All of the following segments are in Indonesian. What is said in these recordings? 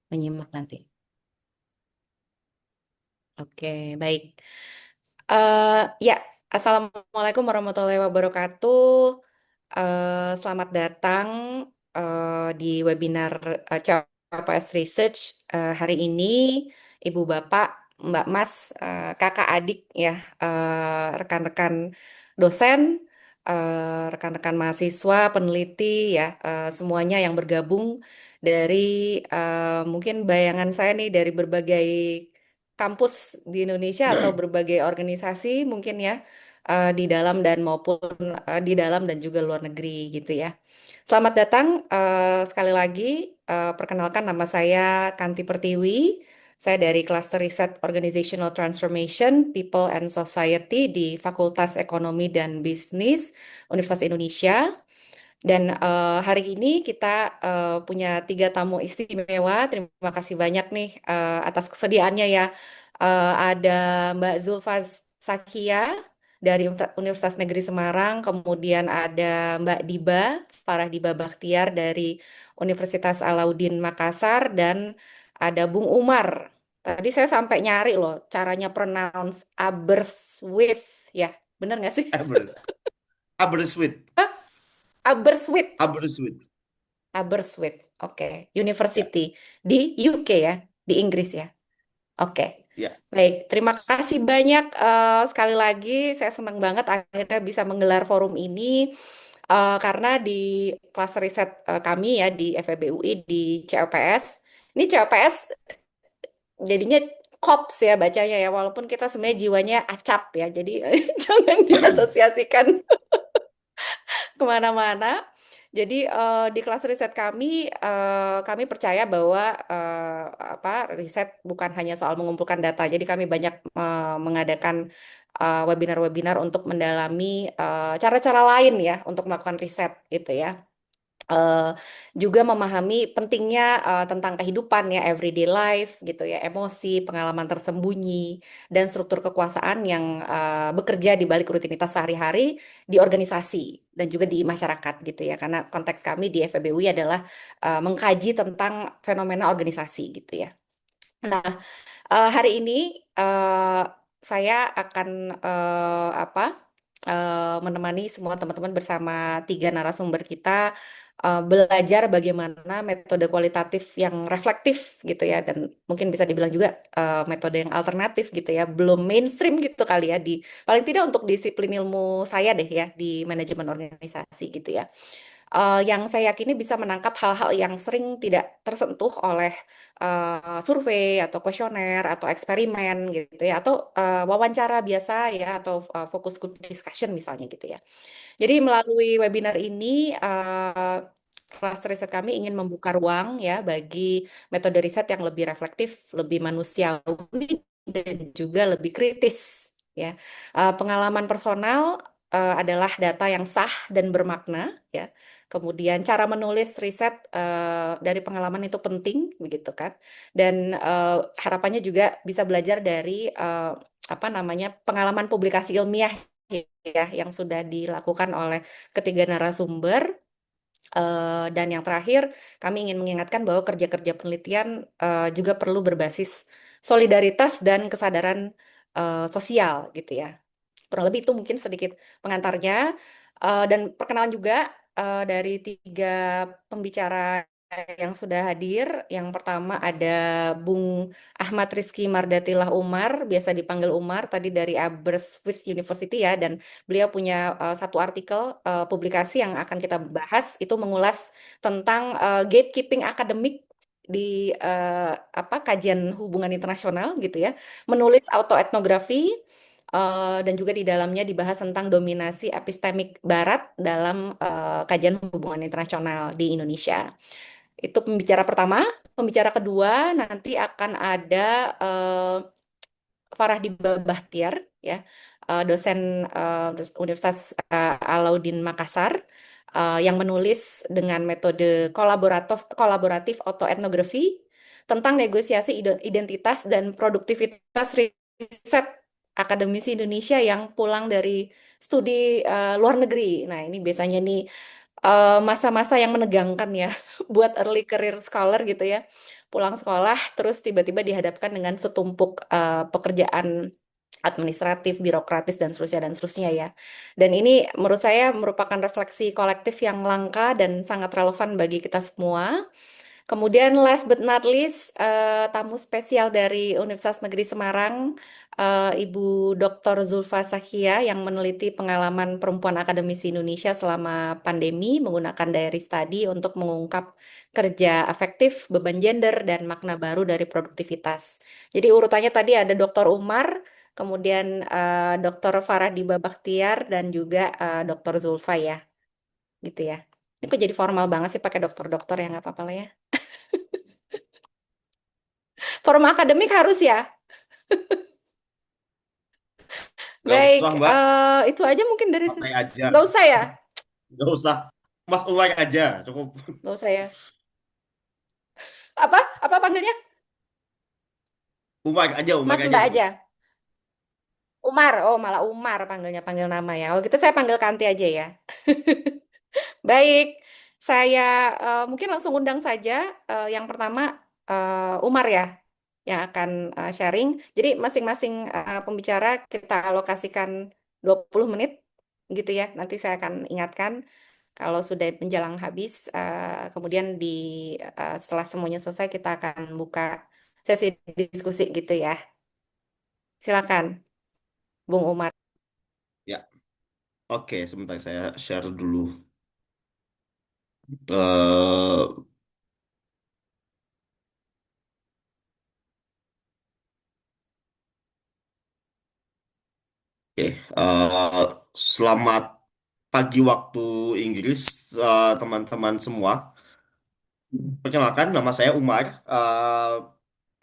menyimak nanti. Oke, baik. Ya, Assalamualaikum warahmatullahi wabarakatuh. Selamat datang di webinar CPS Research hari ini, Ibu Bapak, Mbak Mas, Kakak Adik ya, rekan-rekan dosen, rekan-rekan mahasiswa, peneliti ya, semuanya yang bergabung dari mungkin bayangan saya nih dari berbagai kampus di Indonesia atau berbagai organisasi mungkin ya di dalam dan maupun di dalam dan juga luar negeri gitu ya. Selamat datang sekali lagi. Perkenalkan nama saya Kanti Pertiwi. Saya dari Cluster Riset Organizational Transformation, People and Society di Fakultas Ekonomi dan Bisnis Universitas Indonesia. Dan hari ini kita punya tiga tamu istimewa. Terima kasih banyak nih atas kesediaannya ya. Ada Mbak Zulfa Sakia dari Universitas Negeri Semarang, kemudian ada Mbak Diba, Farah Diba Bakhtiar dari Universitas Alauddin Makassar, dan ada Bung Umar. Tadi saya sampai nyari loh caranya pronounce Aberystwyth ya, bener nggak sih? Abers, Aberystwyth, Aberystwyth. Aberystwyth. Aberystwyth, oke. Ya, University di UK ya, di Inggris ya. Oke, ya. baik. Terima kasih banyak sekali lagi. Saya senang banget akhirnya bisa menggelar forum ini karena di kelas riset kami ya di FEB UI di CLPS. Ini CLPS jadinya COPS ya bacanya ya, walaupun kita sebenarnya jiwanya acap ya. Jadi jangan diasosiasikan kemana-mana. Jadi di kelas riset kami, kami percaya bahwa riset bukan hanya soal mengumpulkan data. Jadi kami banyak mengadakan webinar-webinar untuk mendalami cara-cara lain ya untuk melakukan riset gitu ya. eh, Juga memahami pentingnya tentang kehidupan ya, everyday life gitu ya, emosi, pengalaman tersembunyi, dan struktur kekuasaan yang bekerja di balik rutinitas sehari-hari di organisasi dan juga di masyarakat gitu ya. Karena konteks kami di FEBUI adalah mengkaji tentang fenomena organisasi gitu ya. Nah, hari ini eh, saya akan menemani semua teman-teman bersama tiga narasumber kita belajar bagaimana metode kualitatif yang reflektif gitu ya, dan mungkin bisa dibilang juga metode yang alternatif gitu ya, belum mainstream gitu kali ya, di paling tidak untuk disiplin ilmu saya deh ya di manajemen organisasi gitu ya, yang saya yakini bisa menangkap hal-hal yang sering tidak tersentuh oleh survei atau kuesioner atau eksperimen gitu ya, atau wawancara biasa ya, atau focus group discussion misalnya gitu ya. Jadi melalui webinar ini kelas riset kami ingin membuka ruang ya bagi metode riset yang lebih reflektif, lebih manusiawi, dan juga lebih kritis ya. Pengalaman personal adalah data yang sah dan bermakna ya. Kemudian cara menulis riset dari pengalaman itu penting begitu kan. Dan harapannya juga bisa belajar dari apa namanya, pengalaman publikasi ilmiah ya yang sudah dilakukan oleh ketiga narasumber. Dan yang terakhir, kami ingin mengingatkan bahwa kerja-kerja penelitian juga perlu berbasis solidaritas dan kesadaran sosial gitu ya. Kurang lebih itu mungkin sedikit pengantarnya. Dan perkenalan juga dari tiga pembicara yang sudah hadir. Yang pertama ada Bung Ahmad Rizky Mardatillah Umar, biasa dipanggil Umar, tadi dari Aberystwyth University ya, dan beliau punya satu artikel publikasi yang akan kita bahas, itu mengulas tentang gatekeeping akademik di kajian hubungan internasional gitu ya, menulis autoetnografi. Dan juga di dalamnya dibahas tentang dominasi epistemik Barat dalam kajian hubungan internasional di Indonesia. Itu pembicara pertama. Pembicara kedua nanti akan ada Farah Diba Bahtiar, ya, dosen Universitas Alauddin Makassar, yang menulis dengan metode kolaboratif autoetnografi tentang negosiasi identitas dan produktivitas riset akademisi Indonesia yang pulang dari studi luar negeri. Nah, ini biasanya nih masa-masa yang menegangkan ya buat early career scholar gitu ya. pulang sekolah terus tiba-tiba dihadapkan dengan setumpuk pekerjaan administratif, birokratis dan seterusnya ya. Dan ini menurut saya merupakan refleksi kolektif yang langka dan sangat relevan bagi kita semua. Kemudian last but not least, tamu spesial dari Universitas Negeri Semarang, Ibu Dr. Zulfa Sakhia yang meneliti pengalaman perempuan akademisi Indonesia selama pandemi menggunakan diary study untuk mengungkap kerja efektif, beban gender, dan makna baru dari produktivitas. Jadi urutannya tadi ada Dr. Umar, kemudian Dr. Farah Bakhtiar, dan juga Dr. Zulfa ya, gitu ya. Ini kok jadi formal banget sih pakai dokter-dokter ya nggak apa-apa lah ya. Forum akademik harus ya. Nggak Baik, usah Mbak, itu aja mungkin dari santai aja. nggak usah ya, Nggak usah. Mas Uwai aja, cukup. nggak usah ya. Apa? Apa panggilnya? Uwai aja, Uwai Mas aja Mbak cukup. aja. Umar. Oh, malah Umar panggilnya panggil nama ya. Oh, gitu saya panggil Kanti aja ya. Baik, saya mungkin langsung undang saja. Yang pertama Umar ya, yang akan sharing. Jadi masing-masing pembicara kita alokasikan 20 menit gitu ya. Nanti saya akan ingatkan. Kalau sudah menjelang habis, kemudian setelah semuanya selesai kita akan buka sesi diskusi gitu ya. Silakan, Bung Umar. Ya, oke, sebentar saya share dulu. eh oke, selamat pagi waktu Inggris, teman-teman semua. Perkenalkan, nama saya Umar.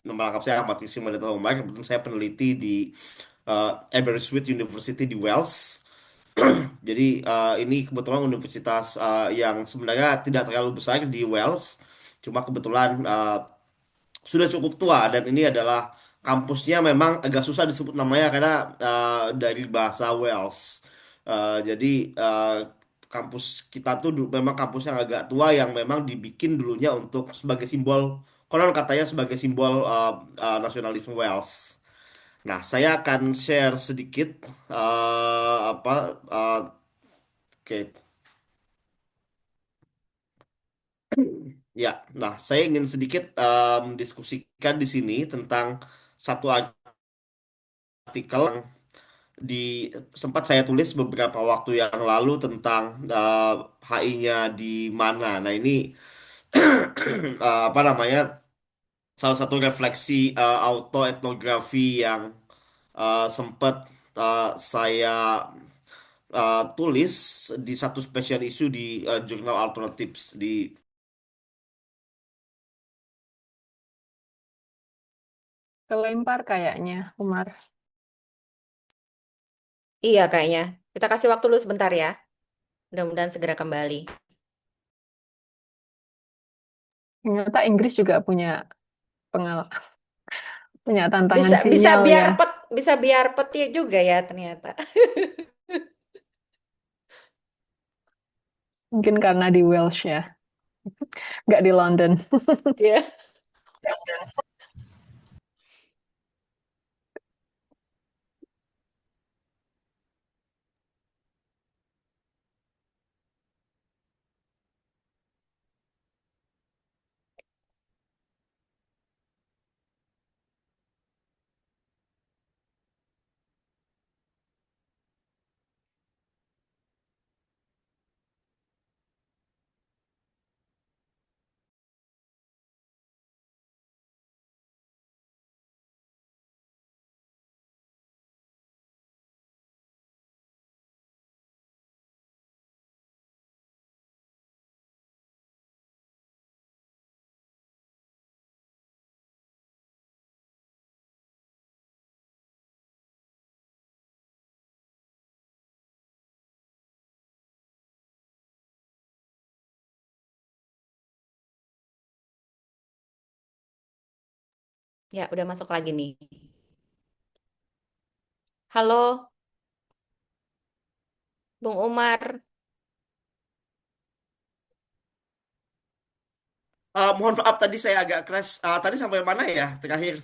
Nama lengkap saya Ahmad Rizky Madita Umar. Kebetulan saya peneliti di Aberystwyth University di Wales. Jadi ini kebetulan universitas yang sebenarnya tidak terlalu besar di Wales. Cuma kebetulan sudah cukup tua dan ini adalah kampusnya memang agak susah disebut namanya karena dari bahasa Wales. Jadi kampus kita tuh memang kampus yang agak tua yang memang dibikin dulunya untuk sebagai simbol, konon katanya sebagai simbol nasionalisme Wales. Nah, saya akan share sedikit apa oke. Ya, nah saya ingin sedikit diskusikan di sini tentang satu artikel yang di sempat saya tulis beberapa waktu yang lalu tentang HI-nya di mana. Nah, ini apa namanya? Salah satu refleksi autoetnografi yang sempat saya tulis di satu special issue di jurnal Alternatives di. Kelempar kayaknya, Umar. Iya kayaknya. Kita kasih waktu dulu sebentar ya. Mudah-mudahan segera kembali. Ternyata Inggris juga punya pengalaman, punya tantangan Bisa bisa sinyal biar ya. bisa biar petir juga ya ternyata. Mungkin karena di Welsh ya, nggak di London. Iya. Ya, udah masuk lagi nih. Halo, Bung Umar. Mohon maaf tadi saya agak crash. Tadi sampai mana ya terakhir?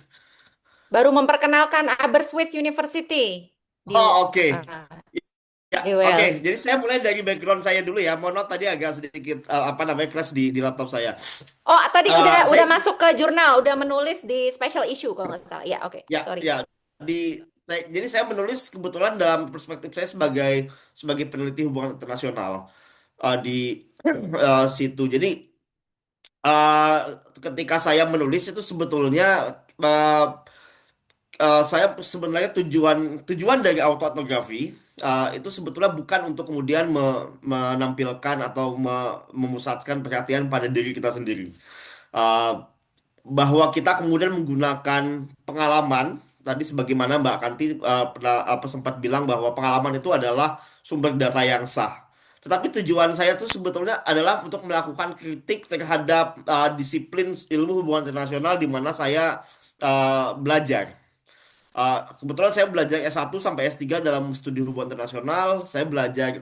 Baru memperkenalkan Aberystwyth University di Oh, oke. uh, Ya, di oke. Wales. Jadi saya mulai dari background saya dulu ya. Mohon maaf tadi agak sedikit apa namanya crash di laptop saya. Oh, tadi udah Saya masuk ke jurnal, udah menulis di special issue kalau nggak salah. Ya, oke, ya sorry. ya jadi saya menulis kebetulan dalam perspektif saya sebagai sebagai peneliti hubungan internasional di situ. Jadi eh, ketika saya menulis itu sebetulnya eh, saya sebenarnya tujuan tujuan dari autoetnografi itu sebetulnya bukan untuk kemudian menampilkan atau memusatkan perhatian pada diri kita sendiri. Eh, bahwa kita kemudian menggunakan pengalaman tadi sebagaimana Mbak Kanti pernah sempat bilang bahwa pengalaman itu adalah sumber data yang sah. Tetapi tujuan saya tuh sebetulnya adalah untuk melakukan kritik terhadap disiplin ilmu hubungan internasional di mana saya belajar. Kebetulan saya belajar S1 sampai S3 dalam studi hubungan internasional. Saya belajar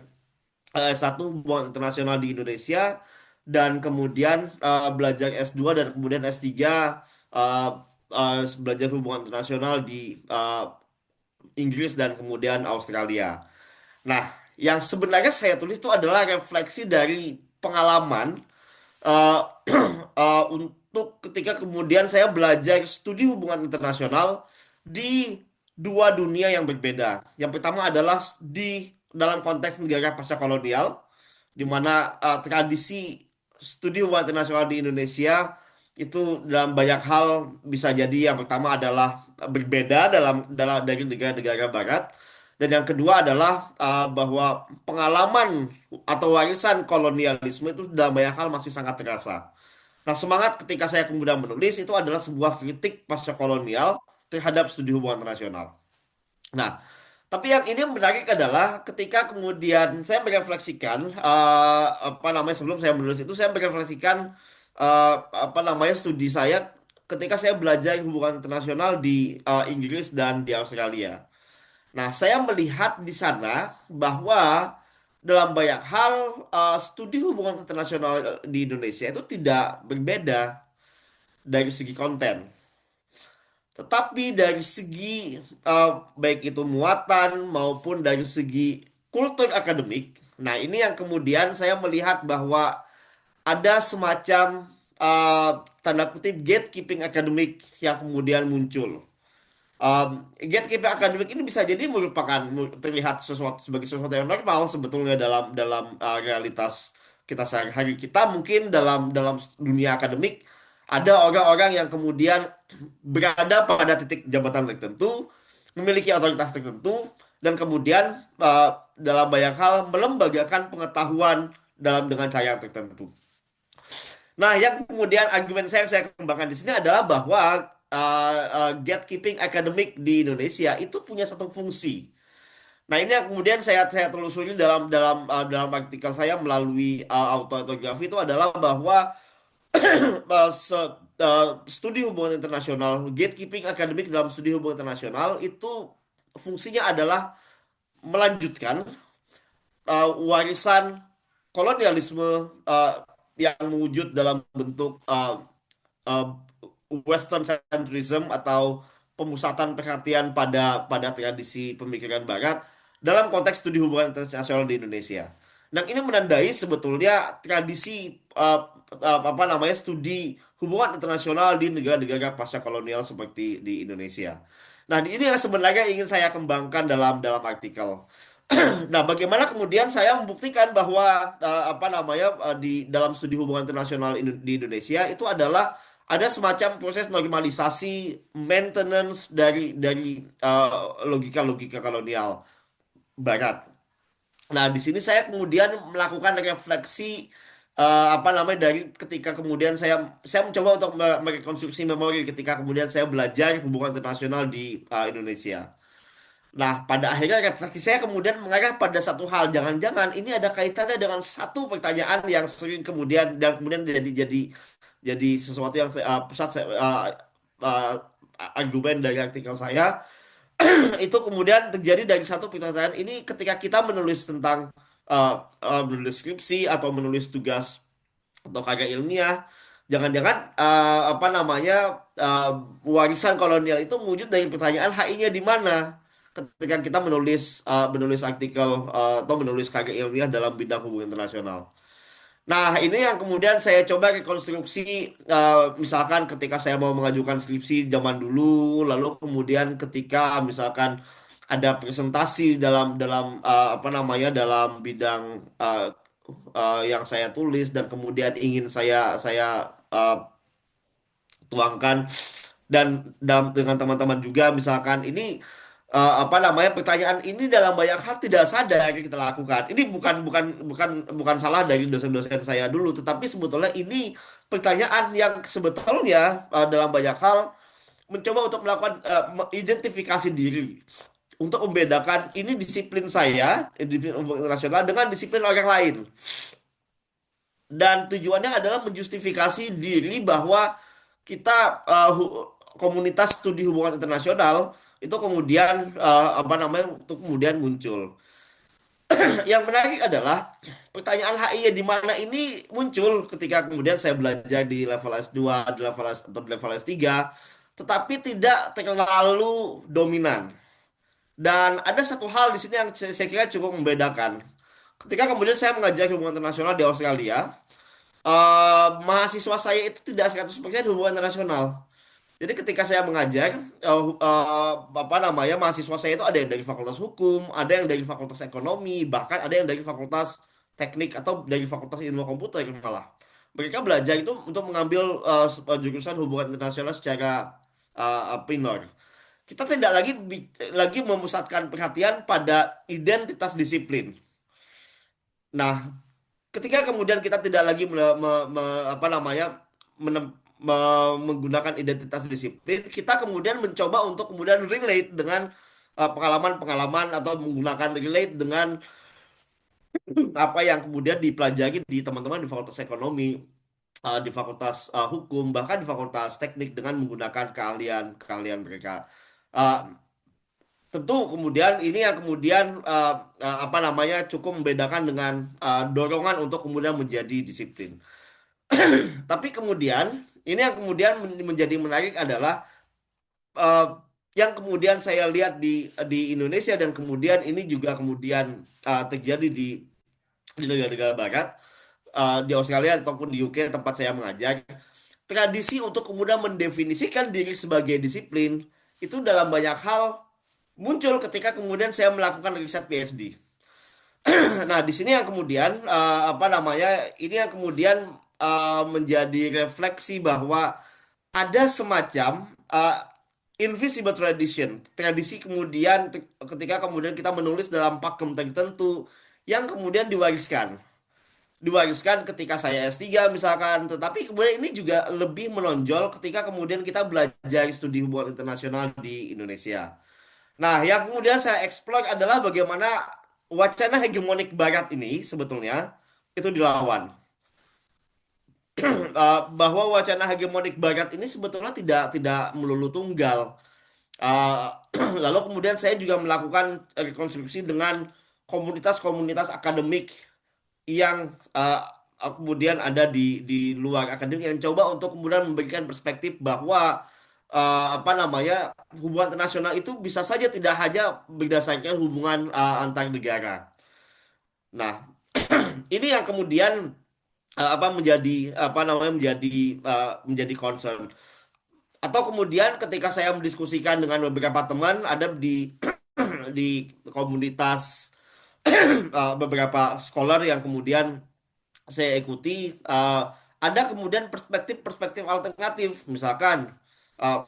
S1 hubungan internasional di Indonesia dan kemudian belajar S2 dan kemudian S3 uh, belajar hubungan internasional di Inggris dan kemudian Australia. Nah, yang sebenarnya saya tulis itu adalah refleksi dari pengalaman eh, untuk ketika kemudian saya belajar studi hubungan internasional di dua dunia yang berbeda. Yang pertama adalah di dalam konteks negara pasca kolonial, di mana tradisi studi hubungan internasional di Indonesia itu dalam banyak hal bisa jadi yang pertama adalah berbeda dalam dari negara-negara Barat. Dan yang kedua adalah bahwa pengalaman atau warisan kolonialisme itu dalam banyak hal masih sangat terasa. Nah, semangat ketika saya kemudian menulis itu adalah sebuah kritik pasca kolonial terhadap studi hubungan internasional. Nah, tapi yang ini menarik adalah ketika kemudian saya merefleksikan apa namanya sebelum saya menulis itu saya merefleksikan eh, apa namanya studi saya ketika saya belajar hubungan internasional di Inggris dan di Australia. Nah, saya melihat di sana bahwa dalam banyak hal studi hubungan internasional di Indonesia itu tidak berbeda dari segi konten, tetapi dari segi baik itu muatan maupun dari segi kultur akademik. Nah, ini yang kemudian saya melihat bahwa ada semacam tanda kutip gatekeeping akademik yang kemudian muncul. Gatekeeping akademik ini bisa jadi merupakan terlihat sesuatu sebagai sesuatu yang normal sebetulnya dalam dalam realitas kita sehari-hari. Kita mungkin dalam dalam dunia akademik ada orang-orang yang kemudian berada pada titik jabatan tertentu, memiliki otoritas tertentu, dan kemudian dalam banyak hal melembagakan pengetahuan dalam dengan cara yang tertentu. Nah, yang kemudian argumen saya kembangkan di sini adalah bahwa gatekeeping akademik di Indonesia itu punya satu fungsi. Nah, ini yang kemudian saya telusuri dalam artikel saya melalui autoetnografi itu adalah bahwa studi hubungan internasional, gatekeeping akademik dalam studi hubungan internasional itu fungsinya adalah melanjutkan warisan kolonialisme yang mewujud dalam bentuk uh, Western centrism atau pemusatan perhatian pada pada tradisi pemikiran Barat dalam konteks studi hubungan internasional di Indonesia. Nah, ini menandai sebetulnya tradisi apa namanya studi hubungan internasional di negara-negara pasca kolonial seperti di Indonesia. Nah, ini yang sebenarnya ingin saya kembangkan dalam dalam artikel. Nah, bagaimana kemudian saya membuktikan bahwa apa namanya di dalam studi hubungan internasional di Indonesia itu adalah ada semacam proses normalisasi maintenance dari logika-logika kolonial Barat. Nah, di sini saya kemudian melakukan refleksi apa namanya dari ketika kemudian saya mencoba untuk merekonstruksi memori ketika kemudian saya belajar hubungan internasional di Indonesia. Nah, pada akhirnya refleksi saya kemudian mengarah pada satu hal, jangan-jangan ini ada kaitannya dengan satu pertanyaan yang sering kemudian dan kemudian jadi sesuatu yang pusat uh, argumen dari artikel saya itu kemudian terjadi dari satu pertanyaan ini ketika kita menulis tentang menulis skripsi atau menulis tugas atau karya ilmiah Jangan-jangan apa namanya warisan kolonial itu wujud dari pertanyaan HI-nya di mana? Ketika kita menulis artikel atau menulis karya ilmiah dalam bidang hubungan internasional. Nah, ini yang kemudian saya coba rekonstruksi, misalkan ketika saya mau mengajukan skripsi zaman dulu, lalu kemudian ketika misalkan ada presentasi dalam dalam apa namanya dalam bidang yang saya tulis dan kemudian ingin saya tuangkan dan dalam dengan teman-teman juga misalkan ini apa namanya pertanyaan ini dalam banyak hal tidak sadar kita lakukan. Ini bukan salah dari dosen-dosen saya dulu, tetapi sebetulnya ini pertanyaan yang sebetulnya dalam banyak hal mencoba untuk melakukan identifikasi diri untuk membedakan ini disiplin saya, disiplin internasional dengan disiplin orang lain. Dan tujuannya adalah menjustifikasi diri bahwa kita komunitas studi hubungan internasional itu kemudian apa namanya untuk kemudian muncul. Yang menarik adalah pertanyaan HI di mana ini muncul ketika kemudian saya belajar di level S2, di level S atau di level S3, tetapi tidak terlalu dominan. Dan ada satu hal di sini yang saya kira cukup membedakan. Ketika kemudian saya mengajar hubungan internasional di Australia, mahasiswa saya itu tidak 100% hubungan internasional. Jadi ketika saya mengajar, apa namanya mahasiswa saya itu ada yang dari Fakultas Hukum, ada yang dari Fakultas Ekonomi, bahkan ada yang dari Fakultas Teknik atau dari Fakultas Ilmu Komputer malah. Mereka belajar itu untuk mengambil jurusan hubungan internasional secara minor. Kita tidak lagi memusatkan perhatian pada identitas disiplin. Nah, ketika kemudian kita tidak lagi apa namanya menggunakan identitas disiplin, kita kemudian mencoba untuk kemudian relate dengan pengalaman-pengalaman atau menggunakan relate dengan apa yang kemudian dipelajari di teman-teman di Fakultas Ekonomi, di Fakultas Hukum, bahkan di Fakultas Teknik dengan menggunakan keahlian mereka. Eh, Tentu kemudian ini yang kemudian apa namanya cukup membedakan dengan dorongan untuk kemudian menjadi disiplin. Tapi kemudian ini yang kemudian menjadi menarik adalah eh, yang kemudian saya lihat di Indonesia dan kemudian ini juga kemudian terjadi di negara-negara Barat, di Australia ataupun di UK tempat saya mengajar. Tradisi untuk kemudian mendefinisikan diri sebagai disiplin itu dalam banyak hal muncul ketika kemudian saya melakukan riset PhD. Nah, di sini yang kemudian apa namanya ini yang kemudian menjadi refleksi bahwa ada semacam invisible tradition, tradisi kemudian ketika kemudian kita menulis dalam pakem tertentu yang kemudian diwariskan ketika saya S3 misalkan, tetapi kemudian ini juga lebih menonjol ketika kemudian kita belajar studi hubungan internasional di Indonesia. Nah, yang kemudian saya explore adalah bagaimana wacana hegemonik Barat ini sebetulnya itu dilawan. Bahwa wacana hegemonik Barat ini sebetulnya tidak melulu tunggal. Eh, Lalu kemudian saya juga melakukan rekonstruksi dengan komunitas-komunitas akademik yang kemudian ada di luar akademik yang coba untuk kemudian memberikan perspektif bahwa apa namanya hubungan internasional itu bisa saja tidak hanya berdasarkan hubungan antar negara. Nah, ini yang kemudian apa menjadi apa namanya menjadi concern. Atau kemudian ketika saya mendiskusikan dengan beberapa teman ada di komunitas beberapa scholar yang kemudian saya ikuti, ada kemudian perspektif-perspektif alternatif misalkan uh,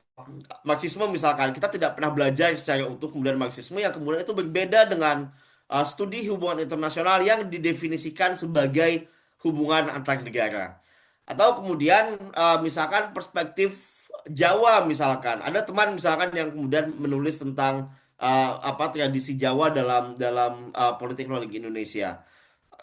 Marxisme misalkan kita tidak pernah belajar secara utuh kemudian Marxisme yang kemudian itu berbeda dengan studi hubungan internasional yang didefinisikan sebagai hubungan antar negara atau kemudian misalkan perspektif Jawa misalkan ada teman misalkan yang kemudian menulis tentang apa tradisi Jawa dalam dalam politik luar negeri Indonesia.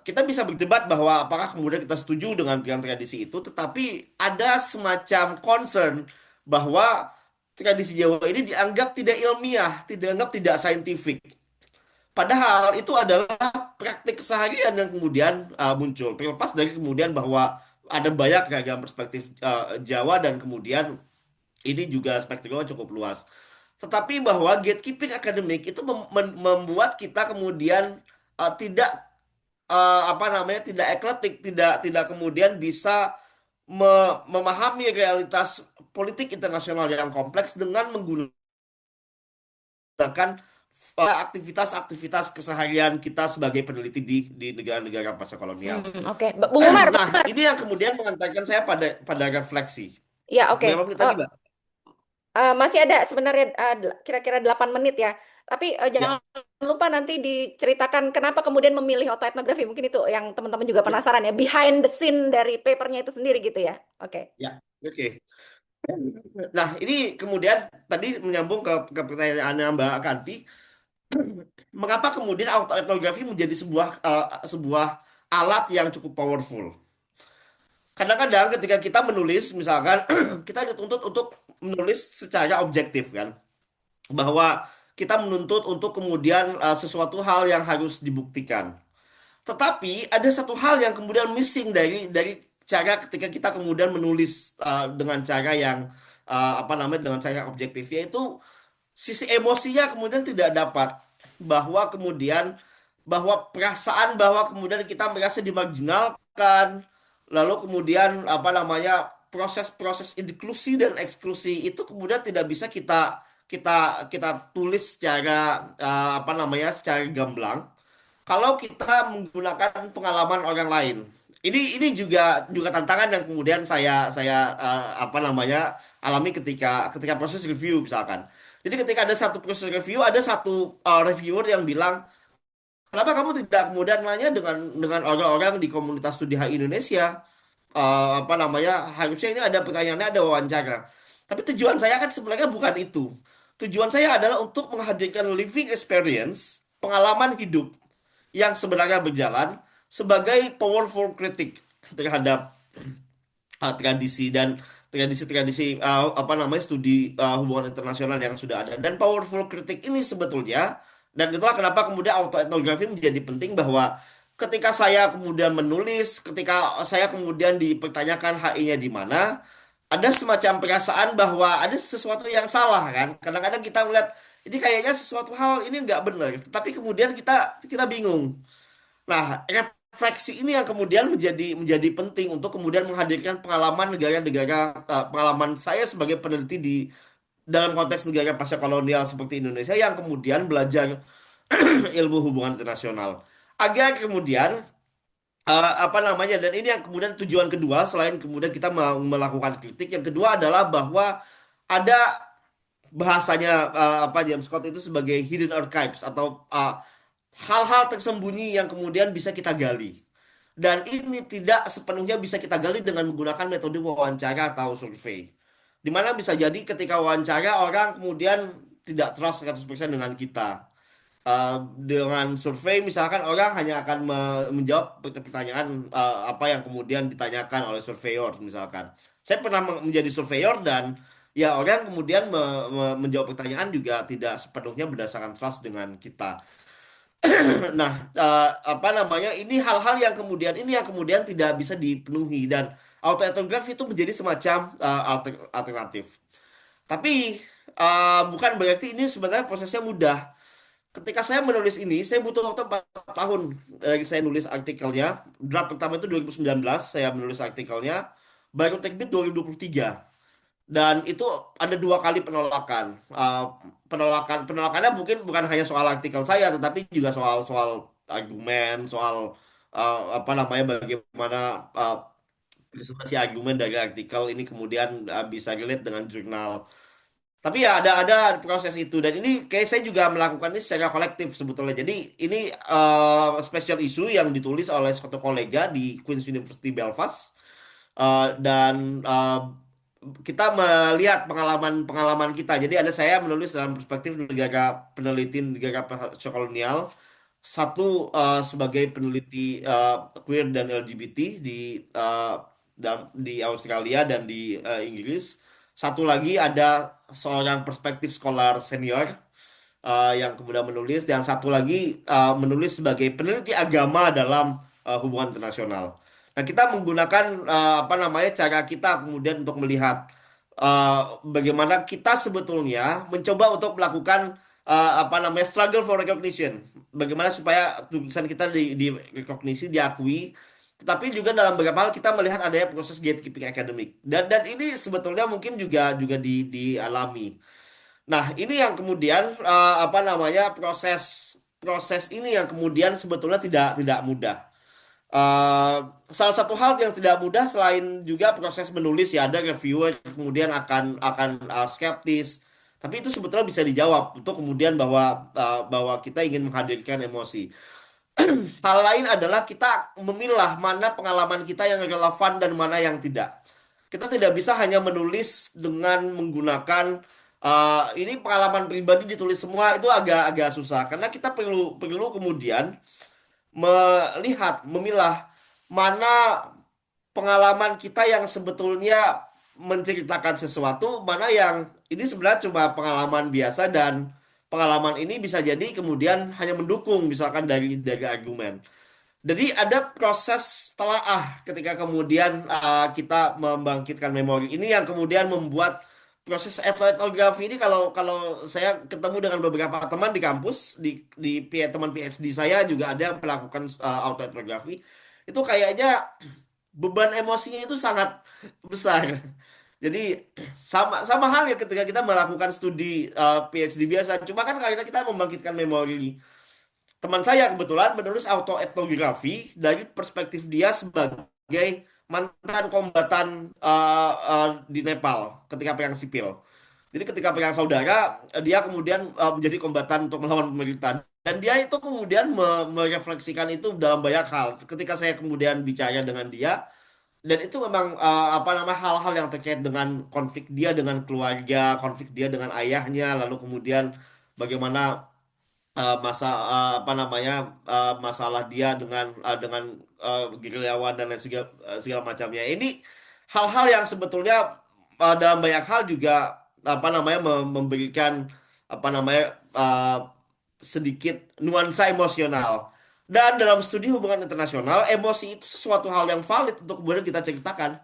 Kita bisa berdebat bahwa apakah kemudian kita setuju dengan tradisi itu, tetapi ada semacam concern bahwa tradisi Jawa ini dianggap tidak ilmiah, dianggap tidak saintifik. Padahal itu adalah praktik keseharian yang kemudian muncul. Terlepas dari kemudian bahwa ada banyak ragam perspektif Jawa dan kemudian ini juga spektrumnya cukup luas. Tetapi bahwa gatekeeping akademik itu membuat kita kemudian tidak apa namanya tidak ekletik, tidak kemudian bisa memahami realitas politik internasional yang kompleks dengan menggunakan aktivitas-aktivitas keseharian kita sebagai peneliti di negara-negara pasca kolonial. Oke. Bung Umar, Bung Nah, Umar. ini yang kemudian mengantarkan saya pada refleksi. Ya, oke. Berapa menit lagi, Mbak? Masih ada sebenarnya kira-kira 8 menit ya. Tapi Ya, jangan lupa nanti diceritakan kenapa kemudian memilih autoetnografi. Mungkin itu yang teman-teman juga ya, penasaran ya. Behind the scene dari papernya itu sendiri gitu ya. Oke. ya. Oke. Nah, ini kemudian tadi menyambung ke pertanyaannya Mbak Kanti, mengapa kemudian autoetnografi menjadi sebuah alat yang cukup powerful? Kadang-kadang ketika kita menulis, misalkan kita dituntut untuk menulis secara objektif kan, bahwa kita menuntut untuk kemudian sesuatu hal yang harus dibuktikan. Tetapi ada satu hal yang kemudian missing dari cara ketika kita kemudian menulis dengan cara yang apa namanya dengan cara objektif, yaitu sisi emosinya kemudian tidak dapat, bahwa kemudian bahwa perasaan bahwa kemudian kita merasa dimarginalkan, lalu kemudian apa namanya proses-proses inklusi dan eksklusi itu kemudian tidak bisa kita tulis secara apa namanya secara gamblang kalau kita menggunakan pengalaman orang lain. Ini juga tantangan yang kemudian saya apa namanya alami ketika ketika proses review misalkan. Jadi ketika ada satu proses review, ada satu reviewer yang bilang, kenapa kamu tidak kemudian nanya dengan orang-orang di komunitas studi HI Indonesia? Apa namanya? Harusnya ini ada pertanyaannya, ada wawancara. Tapi tujuan saya kan sebenarnya bukan itu. Tujuan saya adalah untuk menghadirkan living experience, pengalaman hidup yang sebenarnya berjalan sebagai powerful kritik terhadap tradisi dan tradisi-tradisi apa namanya studi hubungan internasional yang sudah ada, dan powerful kritik ini sebetulnya, dan itulah kenapa kemudian autoetnografi menjadi penting, bahwa ketika saya kemudian menulis, ketika saya kemudian dipertanyakan HI-nya di mana, ada semacam perasaan bahwa ada sesuatu yang salah kan. Kadang-kadang kita melihat ini kayaknya sesuatu hal ini nggak benar, tapi kemudian kita kita bingung. Nah, refleksi ini yang kemudian menjadi penting untuk kemudian menghadirkan pengalaman negara-negara, pengalaman saya sebagai peneliti di dalam konteks negara pasca kolonial seperti Indonesia yang kemudian belajar ilmu hubungan internasional. Agar kemudian apa namanya, dan ini yang kemudian tujuan kedua selain kemudian kita mau melakukan kritik, yang kedua adalah bahwa ada bahasanya apa James Scott itu sebagai hidden archives atau hal-hal tersembunyi yang kemudian bisa kita gali. Dan ini tidak sepenuhnya bisa kita gali dengan menggunakan metode wawancara atau survei. Dimana bisa jadi ketika wawancara orang kemudian tidak trust 100% dengan kita. Dengan survei misalkan orang hanya akan menjawab pertanyaan apa yang kemudian ditanyakan oleh surveyor misalkan. Saya pernah menjadi surveyor dan ya orang kemudian menjawab pertanyaan juga tidak sepenuhnya berdasarkan trust dengan kita. Nah, apa namanya? Ini yang kemudian tidak bisa dipenuhi, dan autoetnografi itu menjadi semacam alternatif. Tapi bukan berarti ini sebenarnya prosesnya mudah. Ketika saya menulis ini, saya butuh waktu 4 tahun dari saya nulis artikelnya. Draft pertama itu 2019, saya menulis artikelnya. Baru terbit 2023. Dan itu ada dua kali penolakan. Penolakannya mungkin bukan hanya soal artikel saya, tetapi juga soal argumen, soal apa namanya, bagaimana presentasi argumen dari artikel ini kemudian bisa relate dengan jurnal. Tapi ya ada proses itu, dan ini kayak saya juga melakukan ini secara kolektif sebetulnya. Jadi ini special issue yang ditulis oleh suatu kolega di Queen's University Belfast. Dan kita melihat pengalaman-pengalaman kita. Jadi ada saya menulis dalam perspektif negara peneliti negara kolonial, satu sebagai peneliti queer dan LGBT di Australia dan di Inggris. Satu lagi ada seorang perspektif scholar senior yang kemudian menulis, dan satu lagi menulis sebagai peneliti agama dalam hubungan internasional. Nah, kita menggunakan apa namanya cara kita kemudian untuk melihat bagaimana kita sebetulnya mencoba untuk melakukan apa namanya struggle for recognition. Bagaimana supaya tulisan kita di rekognisi, diakui. Tetapi juga dalam beberapa hal kita melihat adanya proses gatekeeping akademik. Dan ini sebetulnya mungkin juga dialami. Nah, ini yang kemudian apa namanya proses proses ini yang kemudian sebetulnya tidak mudah. Eh, Salah satu hal yang tidak mudah selain juga proses menulis ya ada reviewer kemudian akan skeptis. Tapi itu sebetulnya bisa dijawab untuk kemudian bahwa kita ingin menghadirkan emosi. Hal lain adalah kita memilah mana pengalaman kita yang relevan dan mana yang tidak. Kita tidak bisa hanya menulis dengan menggunakan ini pengalaman pribadi ditulis semua itu agak-agak susah karena kita perlu perlu kemudian melihat, memilah mana pengalaman kita yang sebetulnya menceritakan sesuatu, mana yang ini sebenarnya cuma pengalaman biasa dan pengalaman ini bisa jadi kemudian hanya mendukung misalkan dari argumen. Jadi ada proses telaah ketika kemudian kita membangkitkan memori ini yang kemudian membuat proses etnografi ini kalau kalau saya ketemu dengan beberapa teman di kampus teman PhD saya juga ada yang melakukan autoetnografi itu kayaknya beban emosinya itu sangat besar. Jadi sama sama halnya ketika kita melakukan studi PhD biasa, cuma kan karena kita membangkitkan memori. Teman saya kebetulan menulis autoetnografi dari perspektif dia sebagai mantan kombatan di Nepal ketika perang sipil. Jadi ketika perang saudara, dia kemudian menjadi kombatan untuk melawan pemerintah. Dan dia itu kemudian merefleksikan itu dalam banyak hal. Ketika saya kemudian bicara dengan dia, dan itu memang apa nama hal-hal yang terkait dengan konflik dia dengan keluarga, konflik dia dengan ayahnya, lalu kemudian bagaimana apa namanya masalah dia dengan gerilyawan dan lain segala macamnya. Ini hal-hal yang sebetulnya dalam banyak hal juga apa namanya memberikan apa namanya sedikit nuansa emosional. Dan dalam studi hubungan internasional, emosi itu sesuatu hal yang valid untuk kemudian kita ceritakan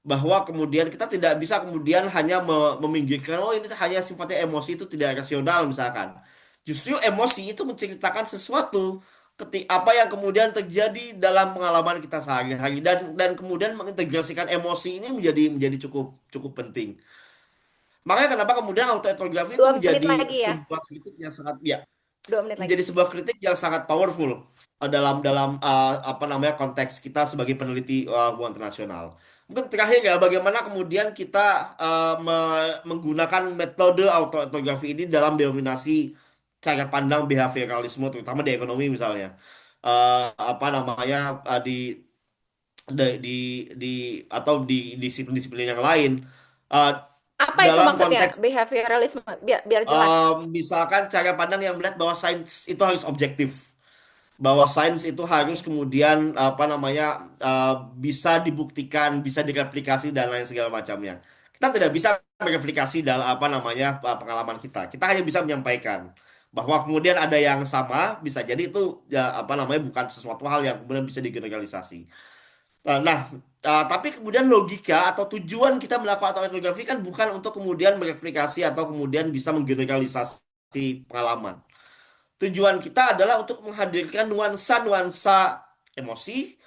bahwa kemudian kita tidak bisa kemudian hanya meminggirkan oh ini hanya sifatnya emosi itu tidak rasional misalkan. Justru emosi itu menceritakan sesuatu apa yang kemudian terjadi dalam pengalaman kita sehari-hari dan kemudian mengintegrasikan emosi ini menjadi cukup cukup penting. Makanya kenapa kemudian autoetnografi itu 2 menit menjadi lagi ya. sebuah kritik yang sangat ya 2 menit lagi. menjadi sebuah kritik yang sangat powerful dalam dalam apa namanya konteks kita sebagai peneliti hubungan internasional. Mungkin terakhir ya bagaimana kemudian kita menggunakan metode autoetnografi ini dalam denominasi cara pandang behavioralisme terutama di ekonomi misalnya. Apa namanya di atau di disiplin-disiplin yang lain. Eh, Apa itu Dalam maksudnya konteks behavioralisme? Biar jelas. misalkan cara pandang yang melihat bahwa sains itu harus objektif, bahwa sains itu harus kemudian apa namanya bisa dibuktikan, bisa direplikasi dan lain segala macamnya. Kita tidak bisa mereplikasi dalam apa namanya pengalaman kita. Kita hanya bisa menyampaikan bahwa kemudian ada yang sama, bisa jadi itu ya apa namanya bukan sesuatu hal yang kemudian bisa digeneralisasi. Nah, tapi kemudian logika atau tujuan kita melakukan autoetnografi kan bukan untuk kemudian mereplikasi atau kemudian bisa menggeneralisasi pengalaman. Tujuan kita adalah untuk menghadirkan nuansa-nuansa emosi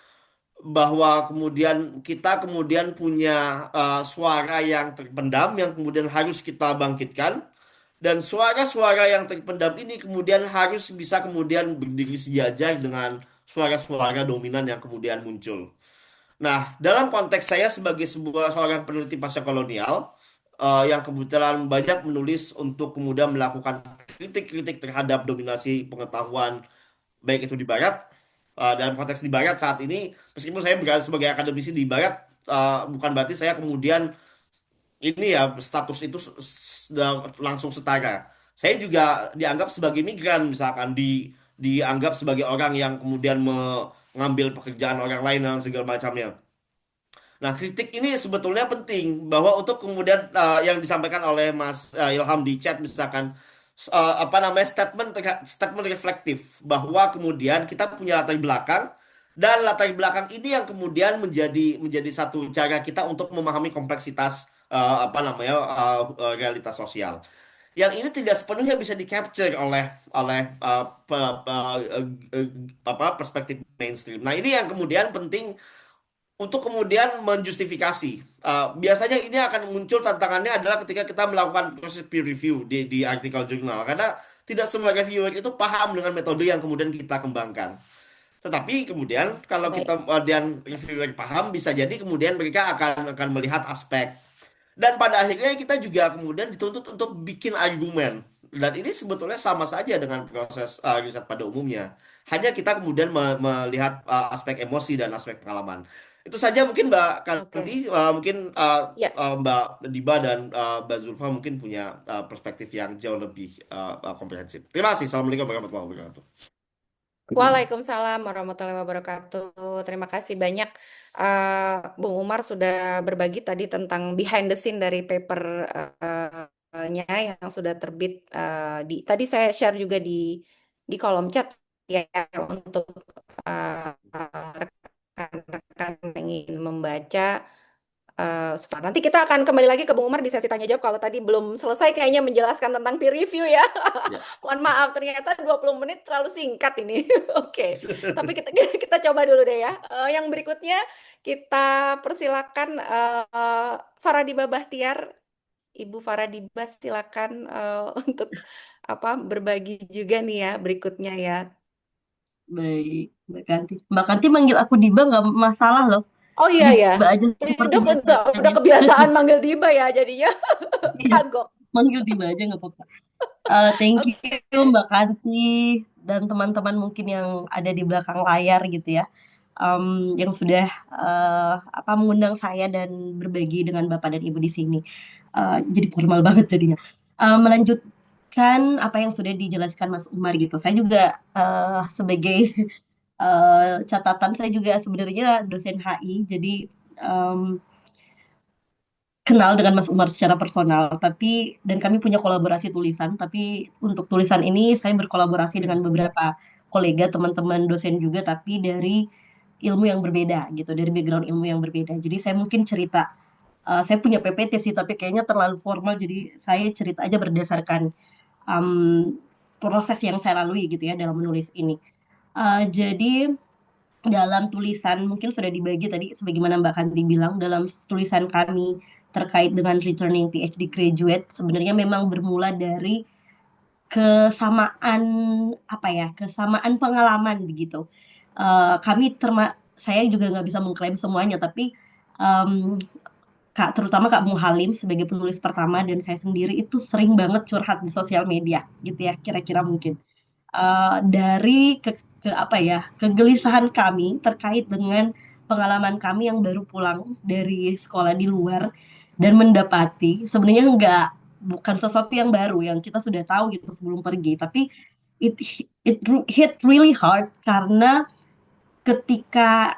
bahwa kemudian kita kemudian punya suara yang terpendam yang kemudian harus kita bangkitkan dan suara-suara yang terpendam ini kemudian harus bisa kemudian berdiri sejajar dengan suara-suara dominan yang kemudian muncul. Nah, dalam konteks saya sebagai seorang peneliti pasca kolonial yang kebetulan banyak menulis untuk kemudian melakukan kritik-kritik terhadap dominasi pengetahuan baik itu di Barat, dalam konteks di Barat saat ini, meskipun saya berada sebagai akademisi di Barat, bukan berarti saya kemudian ini ya status itu langsung setara. Saya juga dianggap sebagai migran, misalkan dianggap sebagai orang yang kemudian mengambil pekerjaan orang lain dan segala macamnya. Nah, kritik ini sebetulnya penting bahwa untuk kemudian yang disampaikan oleh Mas Ilham di chat misalkan apa namanya statement reflektif bahwa kemudian kita punya latar belakang Dan latar belakang ini yang kemudian menjadi satu cara kita untuk memahami kompleksitas apa namanya realitas sosial. Yang ini tidak sepenuhnya bisa di-capture oleh apa perspektif mainstream. Nah, ini yang kemudian penting untuk kemudian menjustifikasi. Biasanya ini akan muncul tantangannya adalah ketika kita melakukan proses peer review di artikel jurnal karena tidak semua reviewer itu paham dengan metode yang kemudian kita kembangkan. Tetapi kemudian kalau Baik. kita dan reviewer paham bisa jadi kemudian mereka akan melihat aspek dan pada akhirnya kita juga kemudian dituntut untuk bikin argumen. Dan ini sebetulnya sama saja dengan proses riset pada umumnya. Hanya kita kemudian melihat aspek emosi dan aspek pengalaman. Itu saja mungkin Mbak Oke. Kanti, mungkin Ya. Mbak Diba dan Mbak Zulfa mungkin punya perspektif yang jauh lebih komprehensif. Terima kasih. Assalamualaikum warahmatullahi wabarakatuh. Waalaikumsalam warahmatullahi wabarakatuh. Terima kasih banyak Bung Umar sudah berbagi tadi tentang behind the scene dari papernya yang sudah terbit tadi saya share juga di kolom chat ya untuk rekan-rekan yang ingin membaca. Nanti kita akan kembali lagi ke Bung Umar di sesi tanya jawab kalau tadi belum selesai kayaknya menjelaskan tentang peer review ya. Ya. Mohon maaf ternyata 20 menit terlalu singkat ini. Oke. Tapi kita kita coba dulu deh ya. Yang berikutnya kita persilakan Faradiba Bahtiar. Ibu Faradiba silakan untuk apa berbagi juga nih ya berikutnya ya. Baik, Mbak Kanti. Mbak Kanti manggil aku Diba nggak masalah loh. Oh iya ya. Diba aja seperti Udah biasanya. kebiasaan manggil Diba ya jadinya Iya, kagok. manggil Diba aja nggak apa-apa. Thank Oke. you Mbak Kanti dan teman-teman mungkin yang ada di belakang layar gitu ya. Yang sudah apa mengundang saya dan berbagi dengan Bapak dan Ibu di sini. Jadi formal banget jadinya. Melanjutkan apa yang sudah dijelaskan Mas Umar gitu. Saya juga sebagai catatan saya juga sebenarnya dosen HI, jadi em, kenal dengan Mas Umar secara personal, tapi dan kami punya kolaborasi tulisan, tapi untuk tulisan ini saya berkolaborasi dengan beberapa kolega, teman-teman dosen juga, tapi dari ilmu yang berbeda gitu, dari background ilmu yang berbeda. Jadi saya mungkin cerita, saya punya PPT sih, tapi kayaknya terlalu formal, jadi saya cerita aja berdasarkan em, proses yang saya lalui gitu ya dalam menulis ini. Jadi dalam tulisan mungkin sudah dibagi tadi sebagaimana Mbak Kanti bilang dalam tulisan kami terkait dengan returning PhD graduate sebenarnya memang bermula dari kesamaan apa ya kesamaan pengalaman begitu. Kami saya juga nggak bisa mengklaim semuanya tapi em, Kak terutama Kak Muhalim sebagai penulis pertama dan saya sendiri itu sering banget curhat di sosial media gitu ya kira-kira mungkin dari apa ya kegelisahan kami terkait dengan pengalaman kami yang baru pulang dari sekolah di luar dan mendapati sebenarnya enggak bukan sesuatu yang baru yang kita sudah tahu gitu sebelum pergi tapi it it hit really hard karena ketika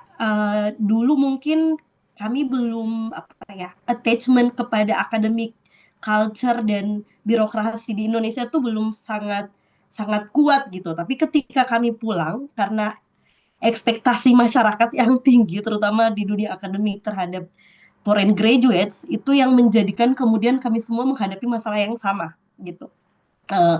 dulu mungkin kami belum apa ya attachment kepada academic culture dan birokrasi di Indonesia tuh belum sangat sangat kuat gitu. Tapi ketika kami pulang karena ekspektasi masyarakat yang tinggi terutama di dunia akademik terhadap foreign graduates itu yang menjadikan kemudian kami semua menghadapi masalah yang sama gitu. Eh,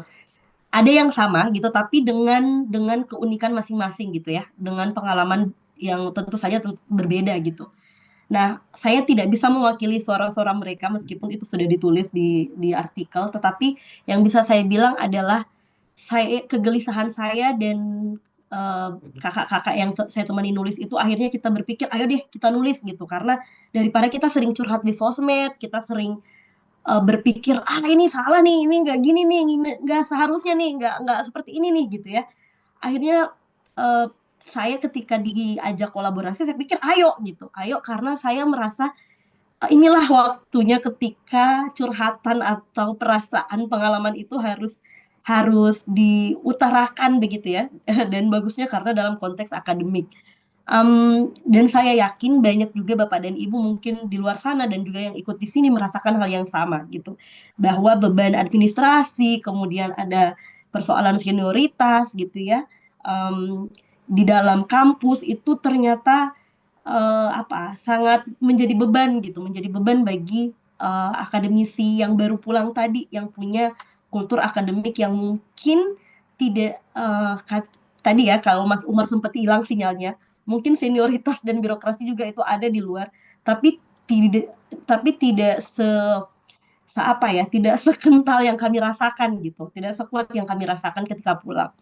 ada yang sama gitu tapi dengan keunikan masing-masing gitu ya dengan pengalaman yang tentu saja berbeda gitu. Nah, saya tidak bisa mewakili suara-suara mereka meskipun itu sudah ditulis di artikel, tetapi yang bisa saya bilang adalah kegelisahan saya dan kakak-kakak yang saya temani nulis itu akhirnya kita berpikir, ayo deh kita nulis gitu karena daripada kita sering curhat di sosmed, kita sering berpikir ini salah nih, ini nggak gini nih, nggak seharusnya nih, nggak seperti ini nih gitu ya. Akhirnya eh, saya ketika diajak kolaborasi, saya pikir ayo gitu, ayo karena saya merasa inilah waktunya ketika curhatan atau perasaan pengalaman itu harus harus diutarakan begitu ya, dan bagusnya karena dalam konteks akademik. Dan saya yakin banyak juga Bapak dan Ibu mungkin di luar sana dan juga yang ikut di sini merasakan hal yang sama gitu. Bahwa beban administrasi, kemudian ada persoalan senioritas gitu ya. Em, di dalam kampus itu ternyata sangat menjadi beban gitu, menjadi beban bagi akademisi yang baru pulang tadi, yang punya kultur akademik yang mungkin tidak tadi ya kalau Mas Umar sempat hilang sinyalnya, mungkin senioritas dan birokrasi juga itu ada di luar, tapi tidak tidak apa ya, tidak sekental yang kami rasakan gitu, tidak sekuat yang kami rasakan ketika pulang.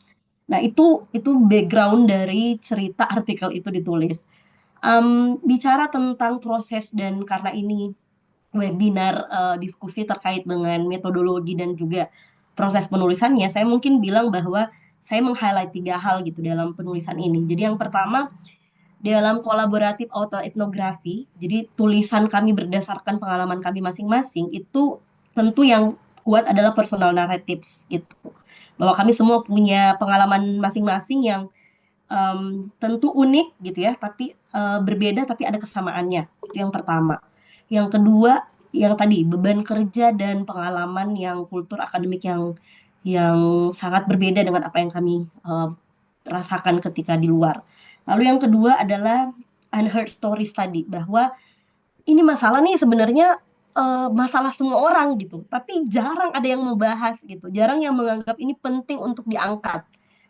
Nah, itu background dari cerita artikel itu ditulis. Bicara tentang proses dan karena ini webinar diskusi terkait dengan metodologi dan juga proses penulisannya, saya mungkin bilang bahwa saya meng-highlight 3 hal gitu dalam penulisan ini. Jadi yang pertama, dalam kolaboratif autoetnografi, jadi tulisan kami berdasarkan pengalaman kami masing-masing, itu tentu yang kuat adalah personal narratives gitu. Bahwa kami semua punya pengalaman masing-masing yang tentu unik gitu ya, tapi berbeda tapi ada kesamaannya. Itu yang pertama. Yang kedua, yang tadi beban kerja dan pengalaman yang kultur akademik yang sangat berbeda dengan apa yang kami rasakan ketika di luar. Lalu yang kedua adalah unheard stories tadi, bahwa ini masalah nih sebenarnya masalah semua orang gitu, tapi jarang ada yang membahas gitu, jarang yang menganggap ini penting untuk diangkat,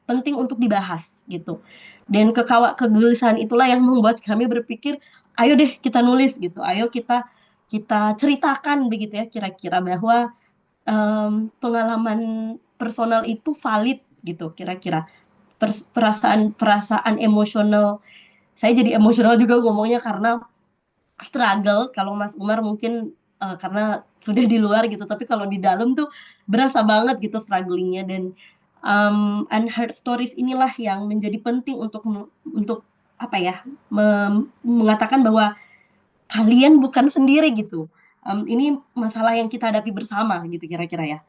penting untuk dibahas gitu. Dan kegelisahan itulah yang membuat kami berpikir, ayo deh kita nulis gitu, ayo kita kita ceritakan begitu ya, kira-kira bahwa pengalaman personal itu valid gitu, kira-kira perasaan perasaan emosional. Saya jadi emosional juga ngomongnya karena struggle. Kalau Mas Umar mungkin karena sudah di luar gitu, tapi kalau di dalam tuh berasa banget gitu strugglingnya. Dan unheard stories inilah yang menjadi penting untuk apa ya, mengatakan bahwa kalian bukan sendiri gitu. Ini masalah yang kita hadapi bersama gitu kira-kira ya.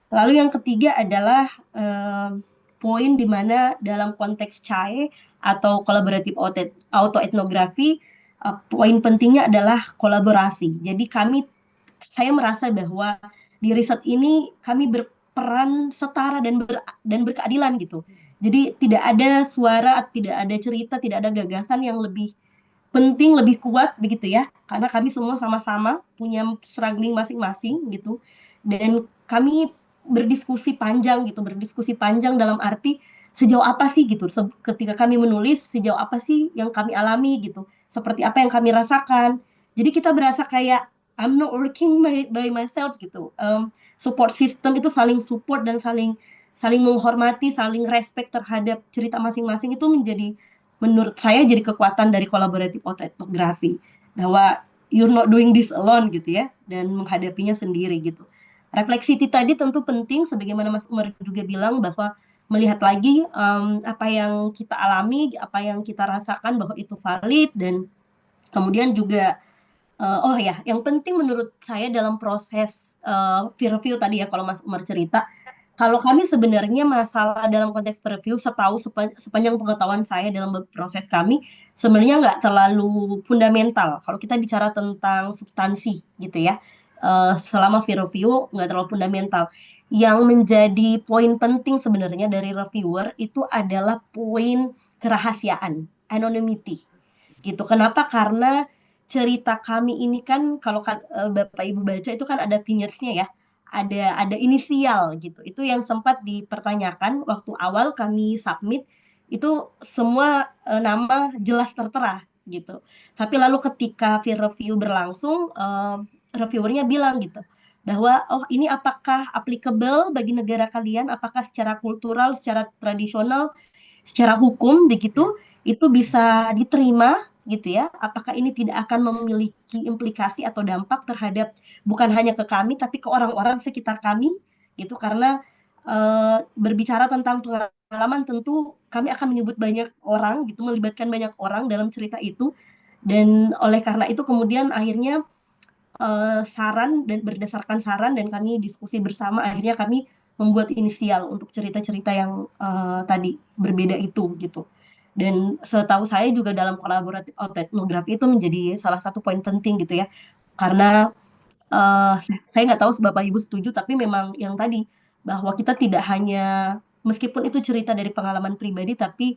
Lalu yang ketiga adalah poin di mana dalam konteks CHAE atau kolaboratif autoetnografi, poin pentingnya adalah kolaborasi. Jadi saya merasa bahwa di riset ini kami berperan setara dan berkeadilan gitu. Jadi tidak ada suara, tidak ada cerita, tidak ada gagasan yang lebih penting, lebih kuat begitu ya. Karena kami semua sama-sama punya struggling masing-masing gitu. Dan kami berdiskusi panjang gitu, berdiskusi panjang dalam arti sejauh apa sih gitu. Ketika kami menulis, sejauh apa sih yang kami alami gitu. Seperti apa yang kami rasakan. Jadi kita berasa kayak I'm not working by myself gitu. Support system itu saling support dan saling saling menghormati, saling respect terhadap cerita masing-masing itu menjadi, menurut saya, jadi kekuatan dari kolaboratif autoetnografi, bahwa you're not doing this alone gitu ya, dan menghadapinya sendiri gitu. Refleksi tadi tentu penting, sebagaimana Mas Umar juga bilang, bahwa melihat lagi apa yang kita alami, apa yang kita rasakan, bahwa itu valid. Dan kemudian juga oh ya, yang penting menurut saya dalam proses peer review tadi ya, kalau Mas Umar cerita, kalau kami sebenarnya masalah dalam konteks review, sepanjang pengetahuan saya dalam proses kami, sebenarnya nggak terlalu fundamental. Kalau kita bicara tentang substansi gitu ya, selama peer review nggak terlalu fundamental. Yang menjadi poin penting sebenarnya dari reviewer itu adalah poin kerahasiaan, anonymity gitu. Kenapa? Karena cerita kami ini kan, kalau Bapak Ibu baca itu kan ada pioneersnya ya, ada inisial gitu. Itu yang sempat dipertanyakan waktu awal kami submit, itu semua nama jelas tertera gitu. Tapi lalu ketika peer review berlangsung, reviewernya bilang gitu bahwa oh, ini apakah applicable bagi negara kalian, apakah secara kultural, secara tradisional, secara hukum begitu itu bisa diterima gitu ya. Apakah ini tidak akan memiliki implikasi atau dampak terhadap bukan hanya ke kami tapi ke orang-orang sekitar kami gitu. Karena berbicara tentang pengalaman, tentu kami akan menyebut banyak orang gitu, melibatkan banyak orang dalam cerita itu. Dan oleh karena itu kemudian akhirnya saran, dan berdasarkan saran dan kami diskusi bersama, akhirnya kami membuat inisial untuk cerita-cerita yang tadi berbeda itu gitu. Dan setahu saya juga dalam kolaboratif etnografi itu menjadi salah satu poin penting gitu ya, karena saya nggak tahu Bapak Ibu setuju, tapi memang yang tadi, bahwa kita tidak hanya, meskipun itu cerita dari pengalaman pribadi, tapi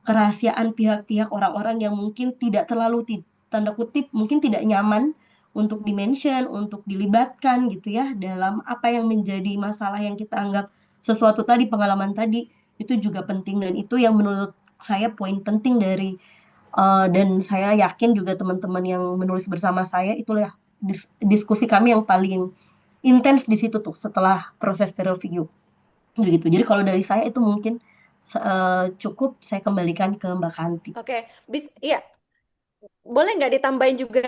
kerahasiaan pihak-pihak orang-orang yang mungkin tidak terlalu tanda kutip mungkin tidak nyaman untuk dimention, untuk dilibatkan gitu ya dalam apa yang menjadi masalah yang kita anggap sesuatu tadi, pengalaman tadi itu juga penting, dan itu yang menurut saya poin penting dari dan saya yakin juga teman-teman yang menulis bersama saya itulah diskusi kami yang paling intens di situ tuh setelah proses peer review gitu. Jadi kalau dari saya itu mungkin cukup saya kembalikan ke Mbak Kanti. Oke, iya, boleh nggak ditambahin juga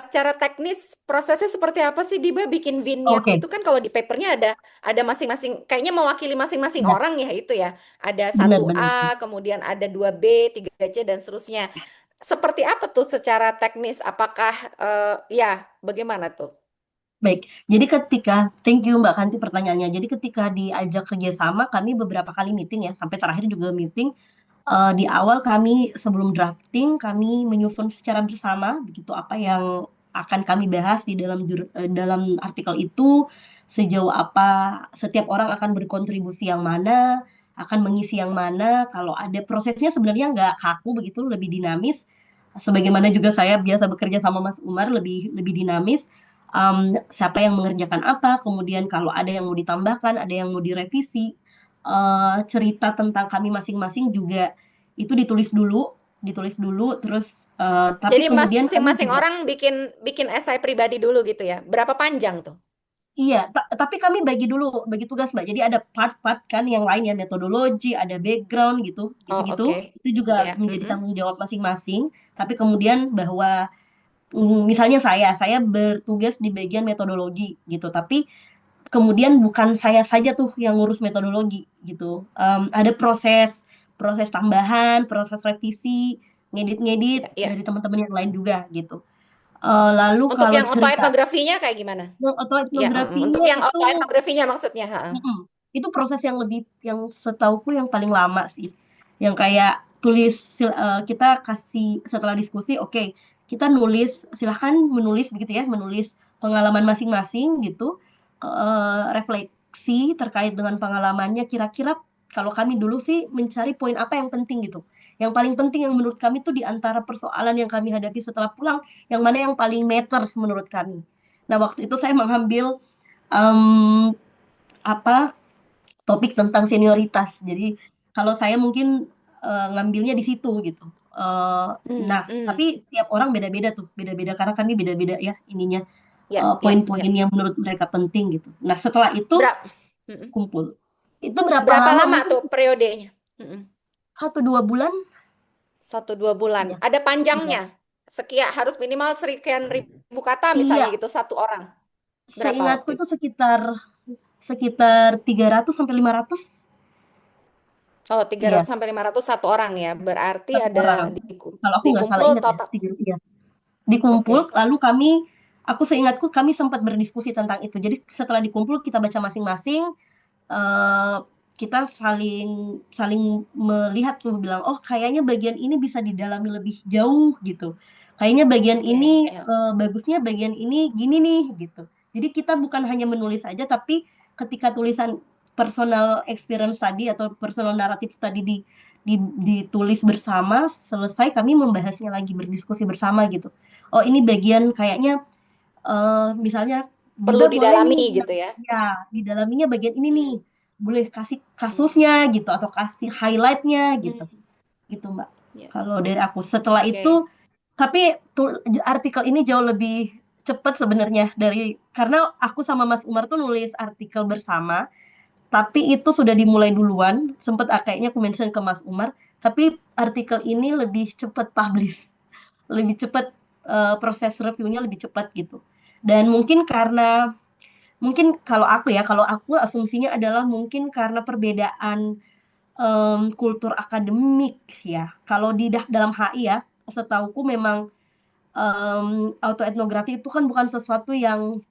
secara teknis prosesnya seperti apa sih Diba bikin vignette Oke, itu kan kalau di papernya ada masing-masing kayaknya mewakili masing-masing ya, orang ya itu ya. Ada satu benar-benar. a kemudian ada 2B, 3C dan seterusnya. Seperti apa tuh secara teknis? Apakah ya bagaimana tuh? Baik, jadi thank you Mbak Kanti pertanyaannya. Jadi ketika diajak kerjasama, kami beberapa kali meeting ya, sampai terakhir juga meeting. Di awal kami sebelum drafting, kami menyusun secara bersama, begitu apa yang akan kami bahas di dalam artikel itu, sejauh apa setiap orang akan berkontribusi yang mana, akan mengisi yang mana. Kalau ada prosesnya sebenarnya nggak kaku begitu, lebih dinamis. Sebagaimana juga saya biasa bekerja sama Mas Umar, lebih lebih dinamis. Siapa yang mengerjakan apa, kemudian kalau ada yang mau ditambahkan, ada yang mau direvisi, cerita tentang kami masing-masing juga itu ditulis dulu, terus tapi Jadi kemudian kami masing-masing juga orang bikin bikin esai pribadi dulu gitu ya. Berapa panjang tuh? iya, tapi kami bagi tugas Mbak. Jadi ada part-part kan yang lainnya, metodologi, ada background gitu, Oh, gitu-gitu. oke. Itu juga Ya. menjadi tanggung jawab masing-masing. Tapi kemudian bahwa misalnya saya bertugas di bagian metodologi gitu, tapi kemudian bukan saya saja tuh yang ngurus metodologi gitu. Ada proses proses tambahan, proses revisi, ngedit-ngedit Ya, ya. dari teman-teman yang lain juga gitu. Lalu Untuk kalau yang cerita autoetnografinya kayak gimana? Ya, untuk autoetnografinya yang itu autoetnografinya maksudnya. Ha. mm-mm, itu proses yang lebih yang setauku yang paling lama sih. Yang kayak kita kasih setelah diskusi, oke, kita nulis, silahkan menulis begitu ya, menulis pengalaman masing-masing gitu, refleksi terkait dengan pengalamannya. Kira-kira kalau kami dulu sih mencari poin apa yang penting gitu. Yang paling penting yang menurut kami tuh di antara persoalan yang kami hadapi setelah pulang, yang mana yang paling matters menurut kami. Nah, waktu itu saya mengambil em, apa topik tentang senioritas. Jadi kalau saya mungkin ngambilnya di situ gitu. Hmm, Nah, hmm. tapi tiap orang beda-beda tuh, beda-beda karena kami beda-beda ya ininya Ya, ya, poin-poin ya. yang menurut mereka penting gitu. Nah, setelah itu Berapa? kumpul. Itu berapa Berapa lama? lama Mungkin tuh periodenya? Mm-mm. 1-2 bulan. 1-2 bulan. Iya, Ada iya, panjangnya. Sekian harus minimal sekian ribu kata misalnya iya. gitu satu orang. Berapa Seingatku waktu itu itu? sekitar sekitar 300 sampai 500. Oh, tiga Iya, ratus sampai 500 satu orang ya. Berarti satu ada orang. Kalau aku nggak salah dikumpul ingat ya, total. iya. Dikumpul, Oke. lalu aku seingatku kami sempat berdiskusi tentang itu. Jadi setelah dikumpul kita baca masing-masing, eh, kita saling saling melihat tuh, bilang oh kayaknya bagian ini bisa didalami lebih jauh gitu. Kayaknya bagian ini Oke, ya. bagusnya bagian ini gini nih gitu. Jadi kita bukan hanya menulis saja, tapi ketika tulisan personal experience tadi atau personal narrative tadi ditulis bersama, selesai kami membahasnya lagi, berdiskusi bersama gitu. Oh ini bagian kayaknya misalnya Perlu Diba boleh nih didalami gitu ya. ya di dalaminya bagian ini nih, Hmm, boleh kasih hmm, kasusnya gitu atau kasih highlightnya gitu hmm, gitu Mbak. ya. Kalau dari aku setelah Oke. itu, tapi artikel ini jauh lebih cepat sebenarnya karena aku sama Mas Umar tuh nulis artikel bersama, tapi itu sudah dimulai duluan, sempat kayaknya aku mention ke Mas Umar, tapi artikel ini lebih cepat publish, lebih cepat, proses reviewnya lebih cepat gitu. Dan mungkin kalau aku asumsinya adalah mungkin karena perbedaan kultur akademik ya. Kalau dalam HI ya, setauku memang autoetnografi itu kan bukan sesuatu yang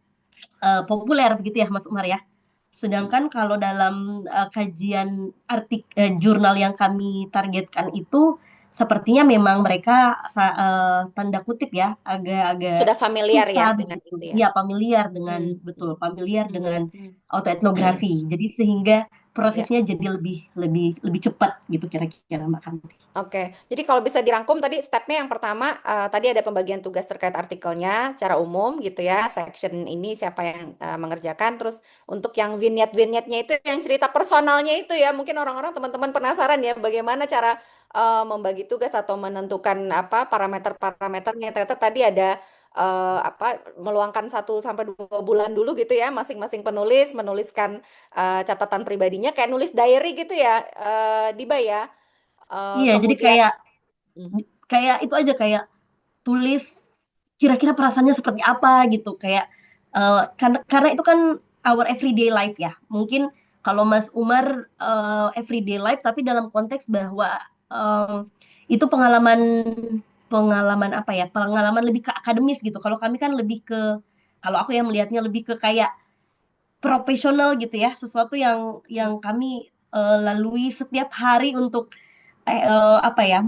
populer begitu ya Mas Umar ya. Sedangkan kalau dalam kajian jurnal yang kami targetkan itu sepertinya memang mereka tanda kutip ya agak-agak Sudah familiar ya susah dengan begitu. itu ya. Ya familiar dengan Hmm, betul familiar hmm, dengan hmm. autoetnografi. Jadi sehingga Ya. prosesnya jadi lebih cepat gitu kira-kira Mbak Kanti. Oke, jadi kalau bisa dirangkum tadi stepnya yang pertama tadi ada pembagian tugas terkait artikelnya secara umum gitu ya, section ini siapa yang mengerjakan, terus untuk yang vignette-vignette-nya itu yang cerita personalnya itu ya, mungkin orang-orang teman-teman penasaran ya bagaimana cara membagi tugas atau menentukan apa parameter-parameternya. Ternyata tadi ada meluangkan 1 sampai 2 bulan dulu gitu ya, masing-masing penulis menuliskan catatan pribadinya kayak nulis diary gitu ya, Diba ya. Iya, jadi Kemudian kayak hmm, kayak itu aja, kayak tulis kira-kira perasaannya seperti apa gitu, kayak karena itu kan our everyday life ya. Mungkin kalau Mas Umar everyday life, tapi dalam konteks bahwa eh, itu pengalaman pengalaman apa ya, pengalaman lebih ke akademis gitu. Kalau kami kan lebih ke, kalau aku yang melihatnya lebih ke kayak profesional gitu ya, sesuatu yang kami lalui setiap hari untuk apa ya,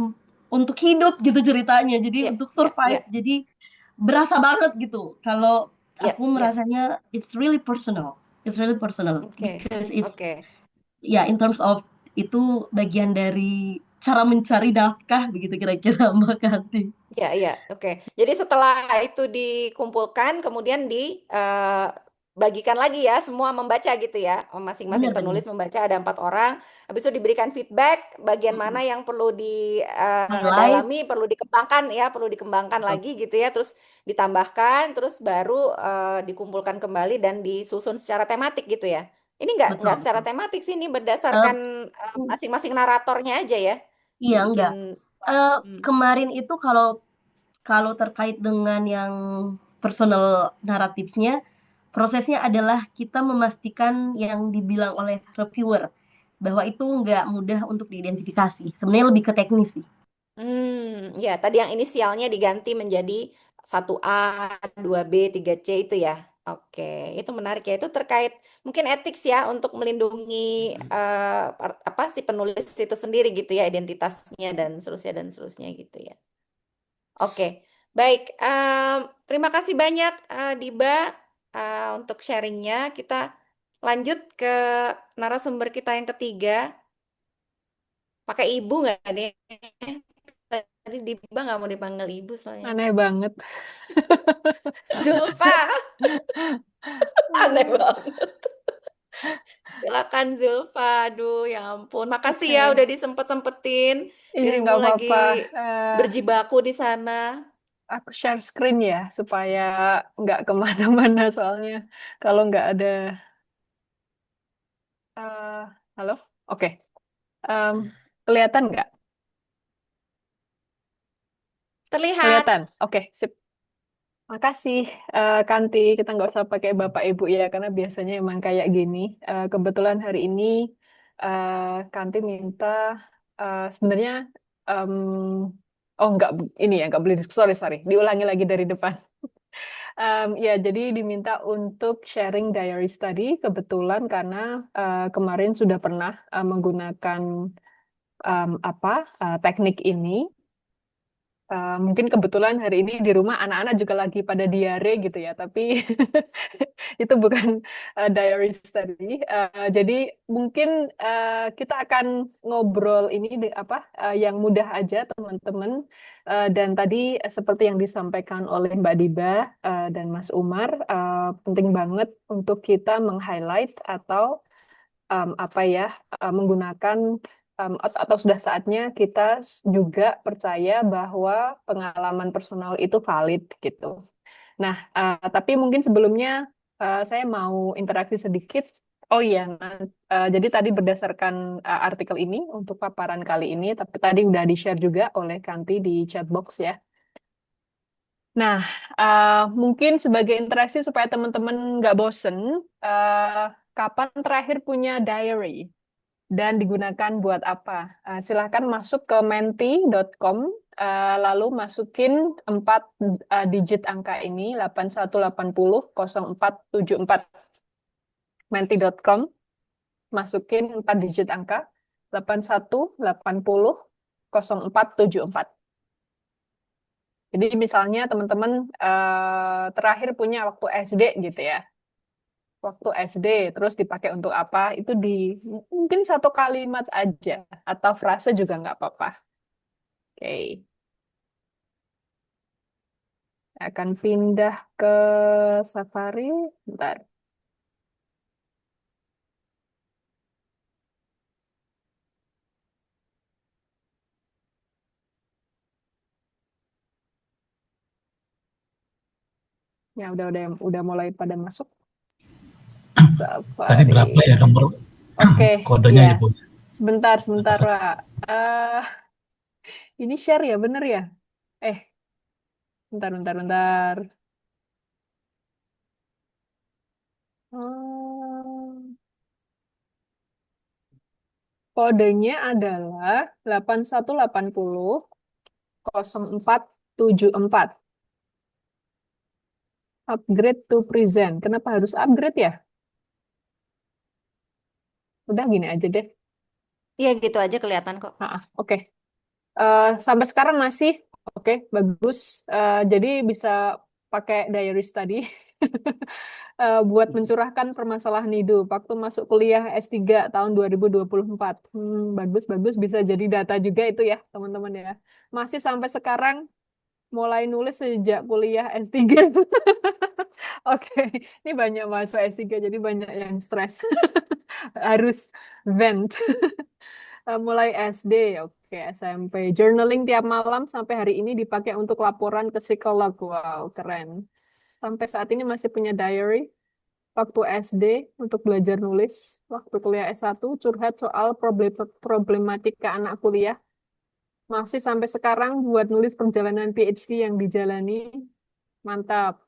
untuk hidup gitu ceritanya, jadi ya, untuk ya, survive, ya, jadi berasa banget gitu kalau ya, aku ya. merasanya it's really personal Oke, because it's, oke. ya, in terms of itu bagian dari cara mencari nafkah begitu kira-kira Mbak Kanti. Ya, ya, oke. Jadi setelah itu dikumpulkan, kemudian dibagikan lagi ya, semua membaca gitu ya. Masing-masing Benar-benar. penulis membaca ada 4 orang. Habis itu diberikan feedback, bagian mana yang perlu Highlight. didalami, perlu dikembangkan ya, perlu dikembangkan Betul. lagi gitu ya. Terus ditambahkan, terus baru dikumpulkan kembali dan disusun secara tematik gitu ya. Ini nggak Betul, secara betul. tematik sih, ini Eh, berdasarkan masing-masing naratornya aja ya. iya, Dibikin. enggak. Eh, Hmm. Kemarin itu kalau kalau terkait dengan yang personal narratifnya, prosesnya adalah kita memastikan yang dibilang oleh reviewer bahwa itu nggak mudah untuk diidentifikasi. Sebenarnya lebih ke teknis sih. Ya, tadi yang inisialnya diganti menjadi 1A, 2B, 3C itu ya. Oke, itu menarik ya. Itu terkait mungkin etik ya untuk melindungi apa si penulis itu sendiri gitu ya, identitasnya dan seterusnya gitu ya. Oke, baik. Terima kasih banyak Diba untuk sharingnya. Kita lanjut ke narasumber kita yang ketiga. Pakai ibu nggak nih? Tadi Diba nggak mau dipanggil ibu soalnya. Aneh banget. Zulfa, aneh banget. Silakan Zulfa. Aduh, ya ampun. Makasih ya Oke, udah disempet-sempetin. iya Dirimu nggak lagi apa-apa. Eh, berjibaku di sana. aku share screen ya supaya nggak kemana-mana soalnya kalau nggak ada. eh, Halo, oke. Em, Kelihatan nggak? Terlihat. Kelihatan. Oke, sip. Makasih, Kanti. Kita nggak usah pakai Bapak Ibu ya, karena biasanya emang kayak gini. Kebetulan hari ini Kanti minta sebenarnya em, oh nggak ini ya nggak boleh sorry sorry diulangi lagi dari depan. Ya jadi diminta untuk sharing diary study kebetulan karena kemarin sudah pernah menggunakan apa teknik ini. Mungkin kebetulan hari ini di rumah anak-anak juga lagi pada diare gitu ya, tapi itu bukan diary study. Jadi mungkin kita akan ngobrol ini apa yang mudah aja teman-teman. Dan tadi seperti yang disampaikan oleh Mbak Diba dan Mas Umar, penting banget untuk kita meng-highlight atau apa ya menggunakan atau sudah saatnya kita juga percaya bahwa pengalaman personal itu valid gitu. Nah, tapi mungkin sebelumnya saya mau interaksi sedikit. Oh iya, jadi tadi berdasarkan artikel ini untuk paparan kali ini, tapi tadi udah di-share juga oleh Kanti di chat box ya. Nah, mungkin sebagai interaksi supaya teman-teman nggak bosen, kapan terakhir punya diary? Dan digunakan buat apa? Silahkan masuk ke menti.com, lalu masukin 4 digit angka ini, 81800474. Menti.com, masukin 4 digit angka, 81800474. Jadi misalnya teman-teman terakhir punya waktu SD gitu ya. waktu SD, terus dipakai untuk apa? Itu di mungkin satu kalimat aja atau frase juga nggak apa-apa. Oke, akan pindah ke Safari. Bentar. Ya udah mulai pada masuk Tadi berapa Safari. ya nomor Oke, kodenya ya. ya Bu? Sebentar, Apa sih? Pak. Eh, ini share ya, bener ya? Eh, bentar. Hmm, kodenya adalah 8180 0474. Upgrade to present. Kenapa harus upgrade ya? Udah gini aja deh. Iya gitu aja kelihatan kok. Oke. Sampai sekarang masih oke, bagus. Jadi bisa pakai diaries tadi buat mencurahkan permasalahan hidup waktu masuk kuliah S3 tahun 2024. Bagus bisa jadi data juga itu ya, teman-teman ya. Masih sampai sekarang mulai nulis sejak kuliah S3. Oke, ini banyak mahasiswa S3 jadi banyak yang stres. Harus vent. Mulai SD, oke, SMP. Journaling tiap malam sampai hari ini dipakai untuk laporan ke psikolog. Wow, keren. Sampai saat ini masih punya diary. Waktu SD untuk belajar nulis. Waktu kuliah S1 curhat soal problematika anak kuliah. Masih sampai sekarang buat nulis perjalanan PhD yang dijalani. Mantap.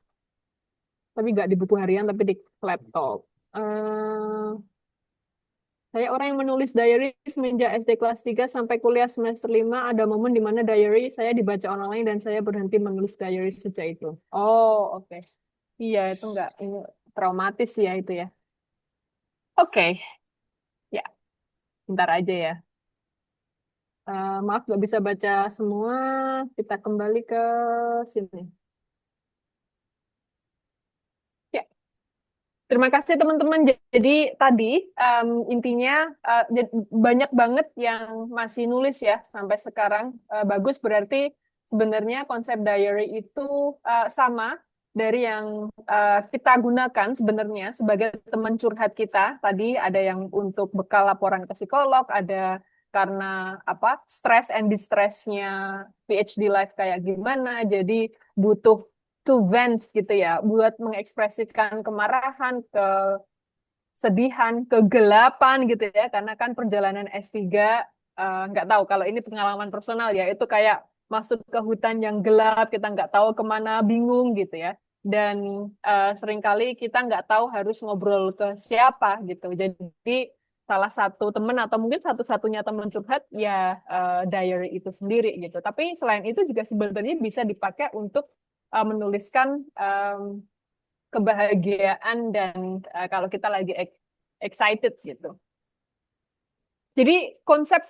Tapi nggak di buku harian, tapi di laptop. Eh, Saya orang yang menulis diary semenjak SD kelas 3 sampai kuliah semester 5. Ada momen di mana diary saya dibaca online dan saya berhenti menulis diary sejak itu. Oh, oke. Iya, itu enggak ini traumatis ya itu ya. Oke, ya, bentar aja ya. Maaf nggak bisa baca semua. Kita kembali ke sini. Ya, terima kasih teman-teman. Jadi tadi intinya banyak banget yang masih nulis ya sampai sekarang. Bagus berarti sebenarnya konsep diary itu sama dari yang kita gunakan sebenarnya sebagai teman curhat kita. Tadi ada yang untuk bekal laporan ke psikolog, ada karena apa stress and distressnya PhD life kayak gimana. Jadi butuh to vent gitu ya, buat mengekspresikan kemarahan, kesedihan, kegelapan gitu ya, karena kan perjalanan S3 nggak tahu kalau ini pengalaman personal ya, itu kayak masuk ke hutan yang gelap, kita nggak tahu kemana, bingung gitu ya, dan seringkali kita nggak tahu harus ngobrol ke siapa gitu, jadi salah satu teman atau mungkin satu-satunya teman curhat ya diary itu sendiri gitu. Tapi selain itu juga sebenarnya bisa dipakai untuk menuliskan kebahagiaan dan kalau kita lagi excited gitu. Jadi konsep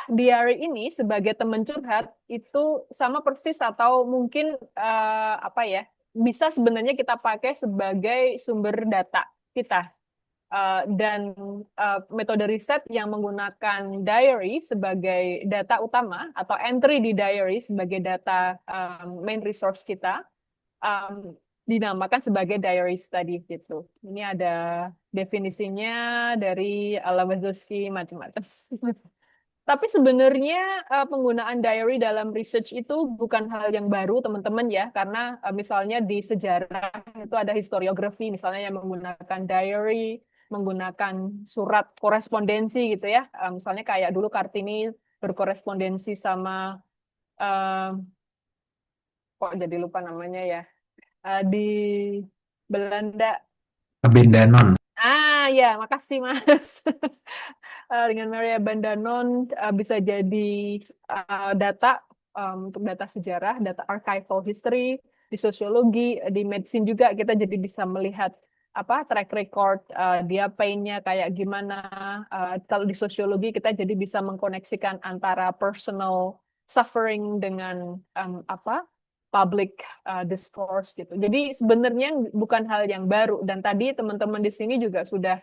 diary ini sebagai teman curhat itu sama persis atau mungkin apa ya bisa sebenarnya kita pakai sebagai sumber data kita. Dan metode riset yang menggunakan diary sebagai data utama atau entry di diary sebagai data main resource kita dinamakan sebagai diary study gitu. Ini ada definisinya dari Lewandowski macam-macam. Tapi sebenarnya penggunaan diary dalam research itu bukan hal yang baru, teman-teman ya, karena misalnya di sejarah itu ada historiografi, misalnya yang menggunakan diary, menggunakan surat korespondensi gitu ya. Misalnya kayak dulu Kartini berkorespondensi sama eh, kok jadi lupa namanya ya di Belanda. Bendanon. Ya, makasih Mas. Dengan Maria Bandanon bisa jadi data untuk data sejarah, data archival history, di sosiologi, di medicine juga kita jadi bisa melihat apa track record dia pain-nya kayak gimana. Kalau di sosiologi kita jadi bisa mengkoneksikan antara personal suffering dengan apa public discourse gitu. Jadi sebenarnya bukan hal yang baru, dan tadi teman-teman di sini juga sudah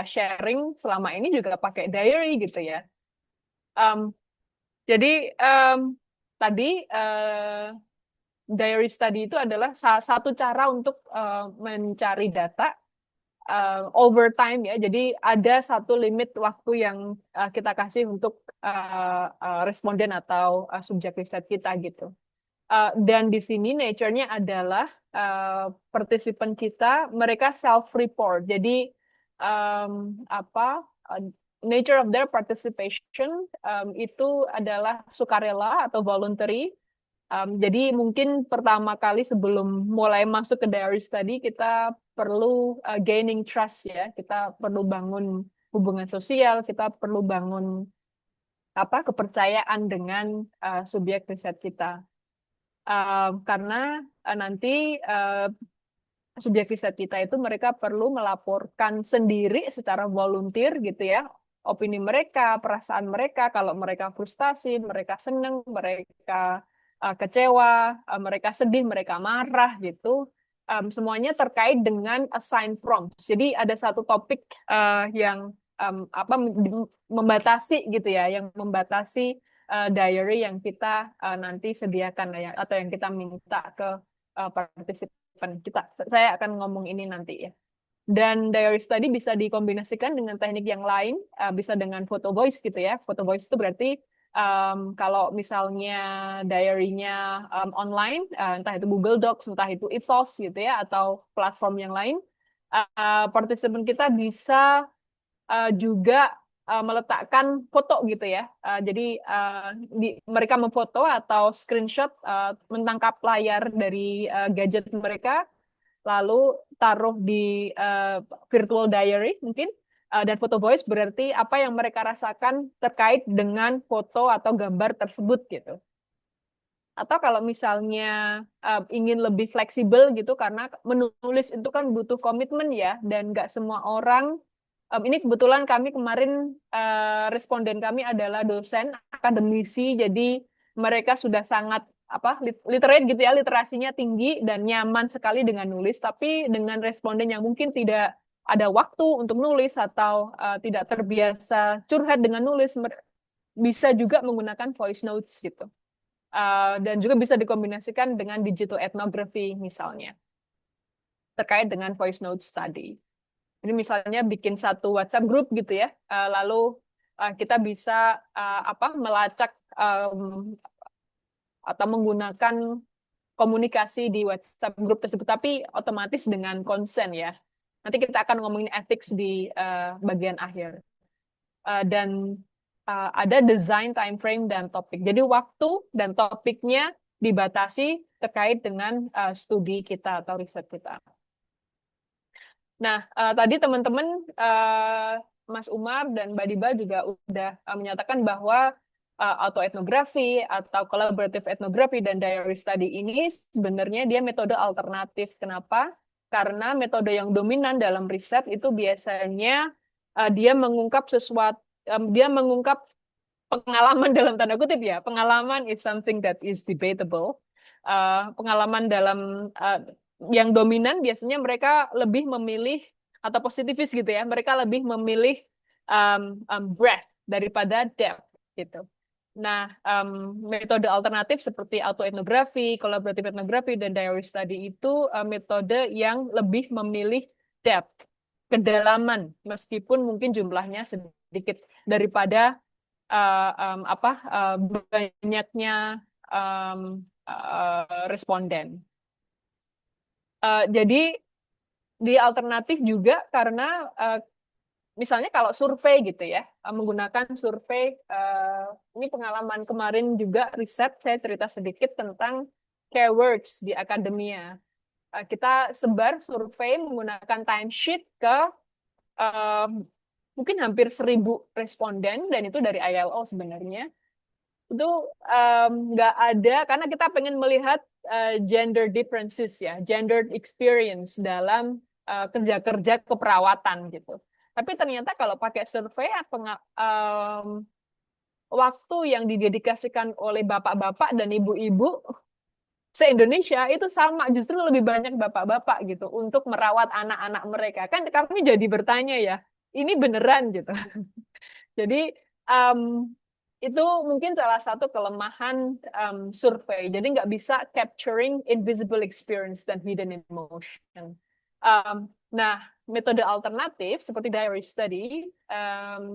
sharing selama ini juga pakai diary gitu ya. Jadi tadi diary study itu adalah salah satu cara untuk mencari data over time ya. Jadi ada satu limit waktu yang kita kasih untuk responden atau subjek riset kita gitu. Dan di sini nature-nya adalah partisipan kita mereka self-report. Jadi nature of their participation itu adalah sukarela atau voluntary. Jadi mungkin pertama kali sebelum mulai masuk ke diary study kita perlu gaining trust ya. Kita perlu bangun hubungan sosial, kita perlu bangun kepercayaan dengan subjek riset kita. Karena nanti subjek riset kita itu mereka perlu melaporkan sendiri secara volunteer gitu ya, opini mereka, perasaan mereka, kalau mereka frustasi, mereka senang, mereka kecewa, mereka sedih, mereka marah gitu. Semuanya terkait dengan assigned prompts. Jadi ada satu topik yang membatasi gitu ya, yang membatasi diary yang kita nanti sediakan ya, atau yang kita minta ke partisipan kita. Saya akan ngomong ini nanti ya. Dan diary study bisa dikombinasikan dengan teknik yang lain, bisa dengan photo voice gitu ya. Photo voice itu berarti kalau misalnya diary-nya online, entah itu Google Docs, entah itu Ethos gitu ya, atau platform yang lain, partisipan kita bisa juga meletakkan foto gitu ya. Jadi mereka memfoto atau screenshot, mentangkap layar dari gadget mereka, lalu taruh di virtual diary mungkin, dan photo voice berarti apa yang mereka rasakan terkait dengan foto atau gambar tersebut gitu. Atau kalau misalnya ingin lebih fleksibel gitu, karena menulis itu kan butuh komitmen ya, dan nggak semua orang, ini kebetulan kami kemarin responden kami adalah dosen akademisi, jadi mereka sudah sangat literate gitu ya, literasinya tinggi dan nyaman sekali dengan nulis. Tapi dengan responden yang mungkin tidak ada waktu untuk nulis atau tidak terbiasa curhat dengan nulis, bisa juga menggunakan voice notes gitu. Dan juga bisa dikombinasikan dengan digital ethnography misalnya, terkait dengan voice notes tadi. Jadi misalnya bikin satu WhatsApp group gitu ya, lalu kita bisa melacak atau menggunakan komunikasi di WhatsApp group tersebut, tapi otomatis dengan konsen ya. Nanti kita akan ngomongin ethics di bagian akhir. Dan ada design, time frame, dan topik. Jadi waktu dan topiknya dibatasi terkait dengan studi kita atau riset kita. Nah, tadi teman-teman, Mas Umar dan Mbak Diba juga udah menyatakan bahwa autoetnografi atau collaborative ethnography dan diary study ini sebenarnya dia metode alternatif. Kenapa? Karena metode yang dominan dalam riset itu biasanya dia mengungkap sesuatu, dia mengungkap pengalaman dalam tanda kutip ya. Pengalaman is something that is debatable. Pengalaman dalam yang dominan biasanya mereka lebih memilih, atau positifis gitu ya, mereka lebih memilih breadth daripada depth gitu. Nah, metode alternatif seperti autoetnografi, collaborative ethnography, dan diary study itu metode yang lebih memilih depth, kedalaman, meskipun mungkin jumlahnya sedikit daripada banyaknya responden. Jadi di alternatif juga karena misalnya kalau survei gitu ya, menggunakan survei, ini pengalaman kemarin juga riset, saya cerita sedikit tentang keywords di akademia. Kita sebar survei menggunakan timesheet ke mungkin hampir 1.000 responden, dan itu dari ILO sebenarnya. Itu nggak ada, karena kita pengen melihat gender differences ya, gender experience dalam kerja-kerja keperawatan gitu. Tapi ternyata kalau pakai survei, waktu yang didedikasikan oleh bapak-bapak dan ibu-ibu se-Indonesia itu sama, justru lebih banyak bapak-bapak gitu untuk merawat anak-anak mereka. Kan kami jadi bertanya ya, ini beneran gitu. Jadi um, itu mungkin salah satu kelemahan survei. Jadi nggak bisa capturing invisible experience dan hidden emotion. Nah, metode alternatif seperti diary study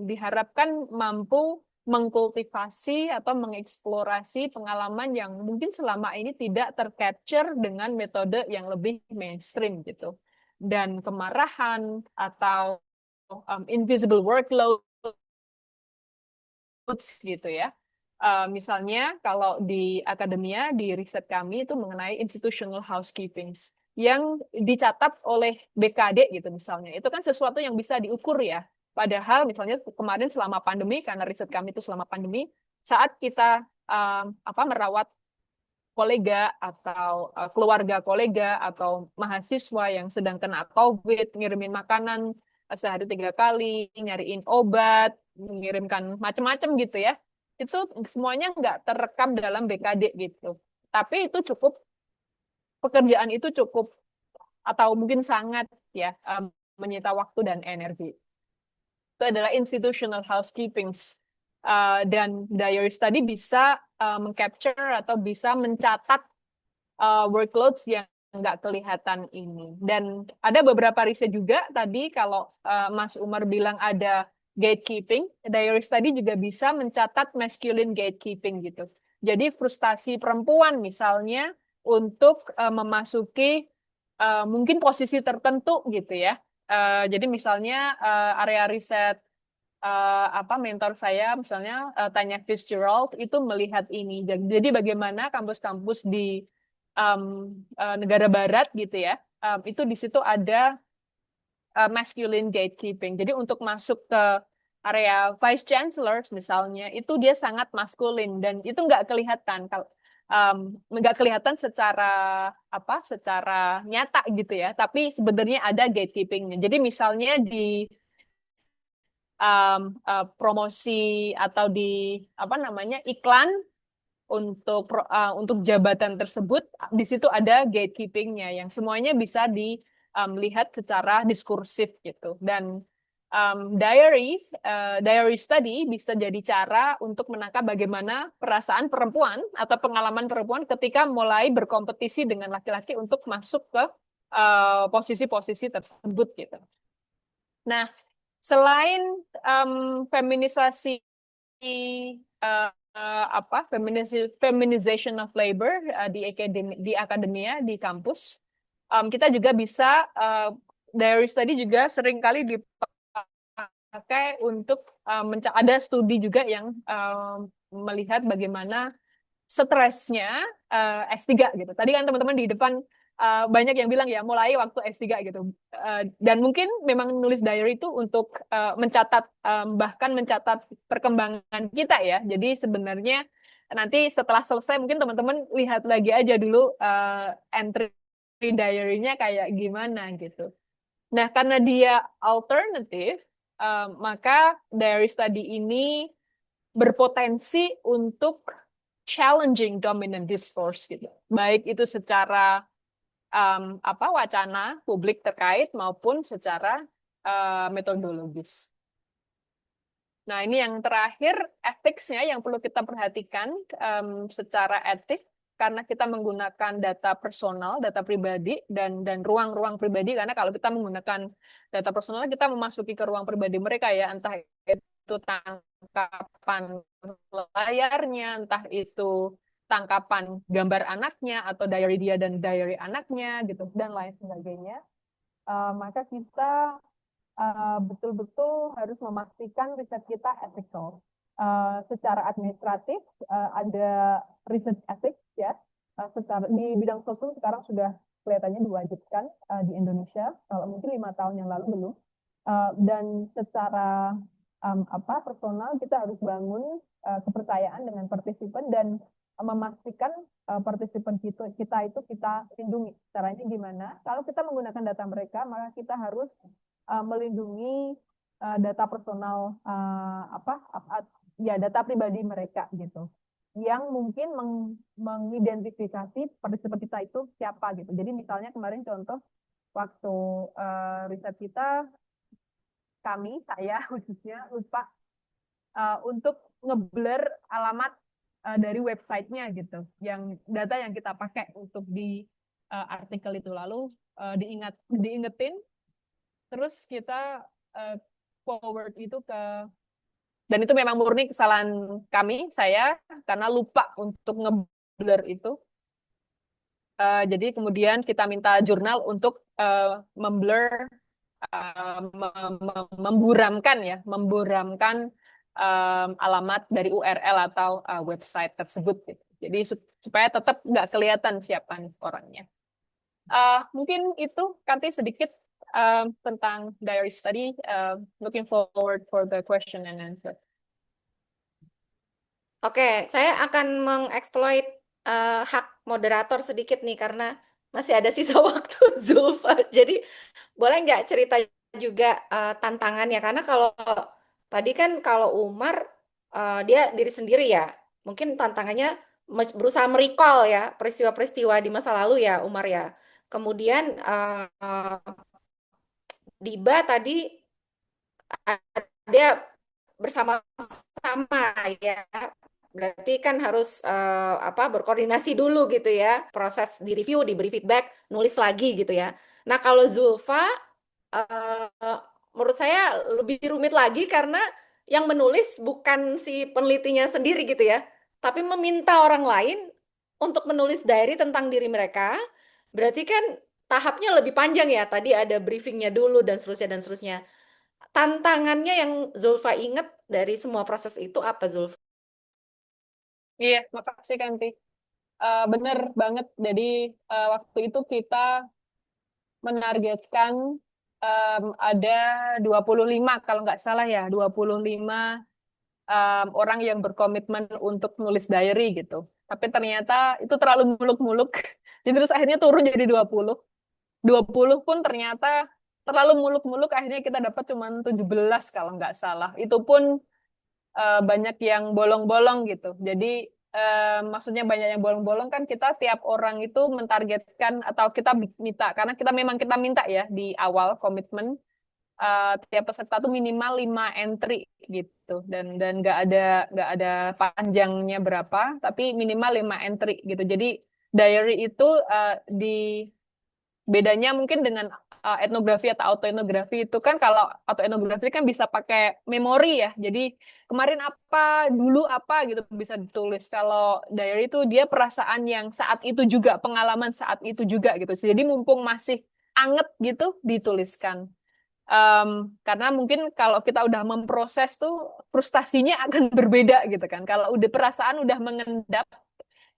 diharapkan mampu mengkultivasi atau mengeksplorasi pengalaman yang mungkin selama ini tidak tercapture dengan metode yang lebih mainstream gitu. Dan kemarahan atau invisible workload gitu ya. Misalnya kalau di akademia, di riset kami itu mengenai institutional housekeeping yang dicatat oleh BKD gitu misalnya. Itu kan sesuatu yang bisa diukur ya. Padahal misalnya kemarin selama pandemi, karena riset kami itu selama pandemi, saat kita merawat kolega atau keluarga kolega atau mahasiswa yang sedang kena COVID, ngirimin makanan sehari 3 kali, nyariin obat, mengirimkan macam-macam gitu ya. Itu semuanya nggak terekam dalam BKD gitu. Tapi itu cukup, pekerjaan itu cukup atau mungkin sangat ya menyita waktu dan energi. Itu adalah institutional housekeeping. Dan diary study bisa mengcapture atau bisa mencatat workloads yang nggak kelihatan ini. Dan ada beberapa riset juga tadi kalau Mas Umar bilang ada gatekeeping, diary study juga bisa mencatat masculine gatekeeping gitu. Jadi frustasi perempuan misalnya untuk memasuki mungkin posisi tertentu gitu ya. Jadi misalnya area riset mentor saya misalnya Tanya Fitzgerald itu melihat ini. Jadi bagaimana kampus-kampus di negara barat gitu ya, itu di situ ada masculine gatekeeping. Jadi untuk masuk ke area vice chancellor misalnya, itu dia sangat maskulin dan itu nggak kelihatan kalau nggak kelihatan secara nyata gitu ya. Tapi sebenarnya ada gatekeepingnya. Jadi misalnya di promosi atau di iklan untuk jabatan tersebut, di situ ada gatekeepingnya yang semuanya bisa dilihat secara diskursif gitu. Dan diary study bisa jadi cara untuk menangkap bagaimana perasaan perempuan atau pengalaman perempuan ketika mulai berkompetisi dengan laki-laki untuk masuk ke posisi-posisi tersebut gitu. Nah, selain feminisasi feminization of labor di akademia di kampus, kita juga bisa diary study juga seringkali dipakai untuk ada studi juga yang melihat bagaimana stresnya S3 gitu. Tadi kan teman-teman di depan banyak yang bilang ya mulai waktu S3 gitu. Dan mungkin memang nulis diary itu untuk mencatat bahkan mencatat perkembangan kita ya. Jadi sebenarnya nanti setelah selesai mungkin teman-teman lihat lagi aja dulu entry diary-nya kayak gimana gitu. Nah, karena dia alternatif, maka diary study ini berpotensi untuk challenging dominant discourse gitu. Baik itu secara wacana publik terkait maupun secara metodologis. Nah, ini yang terakhir ethics-nya yang perlu kita perhatikan secara etik karena kita menggunakan data personal, data pribadi dan ruang-ruang pribadi karena kalau kita menggunakan data personal kita memasuki ke ruang pribadi mereka ya entah itu tangkapan layarnya, entah itu tangkapan gambar anaknya atau diary dia dan diary anaknya gitu dan lain sebagainya. Maka kita betul-betul harus memastikan riset kita ethical. Secara administratif ada riset ethics ya. Secara di bidang sosial sekarang sudah kelihatannya diwajibkan di Indonesia. Kalau mungkin 5 tahun yang lalu belum. Dan secara personal kita harus bangun kepercayaan dengan partisipan dan memastikan partisipan kita itu kita lindungi. Caranya gimana? Kalau kita menggunakan data mereka, maka kita harus melindungi data personal data pribadi mereka gitu. yang mungkin mengidentifikasi partisipant kita itu siapa gitu. Jadi misalnya kemarin contoh waktu riset kita, saya khususnya lupa untuk ngeblur alamat dari websitenya gitu, yang data yang kita pakai untuk di artikel itu, lalu diingetin, terus kita forward itu ke, dan itu memang murni kesalahan saya karena lupa untuk ngeblur itu. Jadi kemudian kita minta jurnal untuk memblur, memburamkan alamat dari URL atau website tersebut gitu. Jadi supaya tetap nggak kelihatan siapa nih orangnya. Mungkin itu Kanti sedikit tentang diary study. Looking forward for the question and answer. Oke, saya akan mengeksploit hak moderator sedikit nih karena masih ada sisa waktu Zulfa. Jadi boleh nggak cerita juga tantangannya? Karena kalau tadi kan kalau Umar dia diri sendiri ya, mungkin tantangannya berusaha merecall ya peristiwa-peristiwa di masa lalu ya Umar ya. Kemudian Diba tadi dia bersama-sama ya. Berarti kan harus berkoordinasi dulu gitu ya, proses di review, diberi feedback, nulis lagi gitu ya. Nah, kalau Zulfa menurut saya lebih rumit lagi karena yang menulis bukan si penelitinya sendiri gitu ya, tapi meminta orang lain untuk menulis diary tentang diri mereka. Berarti kan tahapnya lebih panjang ya. Tadi ada briefingnya dulu dan seterusnya dan seterusnya. Tantangannya yang Zulfa ingat dari semua proses itu apa, Zulfa? Iya, makasih Kanti. Bener banget. Jadi waktu itu kita menargetkan ada 25 kalau nggak salah ya, 25 orang yang berkomitmen untuk nulis diary gitu. Tapi ternyata itu terlalu muluk-muluk. Jadi terus akhirnya turun jadi 20. 20 pun ternyata terlalu muluk-muluk, akhirnya kita dapat cuma 17 kalau nggak salah. Itu pun banyak yang bolong-bolong gitu. Jadi maksudnya banyak yang bolong-bolong kan, kita tiap orang itu mentargetkan atau kita minta, karena kita minta ya di awal komitmen tiap peserta tuh minimal 5 entry gitu, dan nggak ada panjangnya berapa, tapi minimal 5 entry gitu. Jadi diary itu di bedanya mungkin dengan etnografi atau autoetnografi itu kan, kalau autoetnografi kan bisa pakai memori ya. Jadi kemarin apa, dulu apa gitu bisa ditulis. Kalau diary itu dia perasaan yang saat itu juga, pengalaman saat itu juga gitu. Jadi mumpung masih anget gitu dituliskan. Karena mungkin kalau kita udah memproses tuh frustasinya akan berbeda gitu kan. Kalau udah perasaan udah mengendap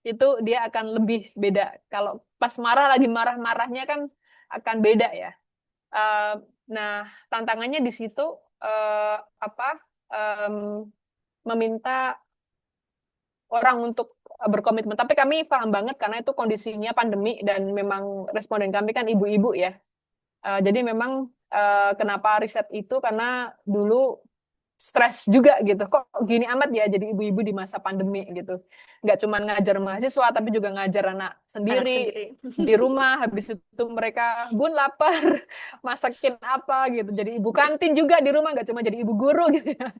itu dia akan lebih beda. Kalau pas marah, lagi marah-marahnya kan akan beda ya. Uh, nah, tantangannya di situ uh, apa um, meminta orang untuk berkomitmen. Tapi kami paham banget karena itu kondisinya pandemi dan memang responden kami kan ibu-ibu ya. Jadi memang kenapa riset itu, karena dulu stres juga gitu. Kok gini amat ya jadi ibu-ibu di masa pandemi gitu. Nggak cuma ngajar mahasiswa, tapi juga ngajar anak Anak sendiri sendiri. di rumah. Habis itu mereka, bun lapar, masakin apa gitu. Jadi ibu kantin juga di rumah, nggak cuma jadi ibu guru gitu ya.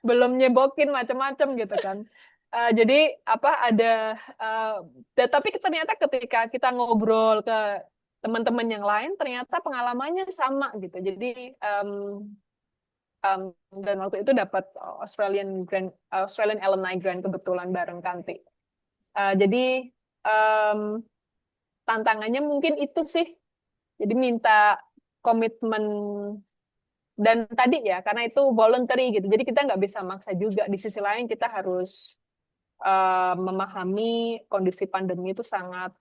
Belum nyebokin macam-macam gitu kan. Jadi apa ada, tapi ternyata ketika kita ngobrol ke teman-teman yang lain, ternyata pengalamannya sama gitu. Jadi um, dan waktu itu dapat Australian Alumni Grant kebetulan bareng Kanti. Jadi um, tantangannya mungkin itu sih. Jadi minta komitmen, dan tadi ya karena itu voluntary gitu. Jadi kita nggak bisa maksa juga. Di sisi lain kita harus memahami kondisi pandemi itu sangat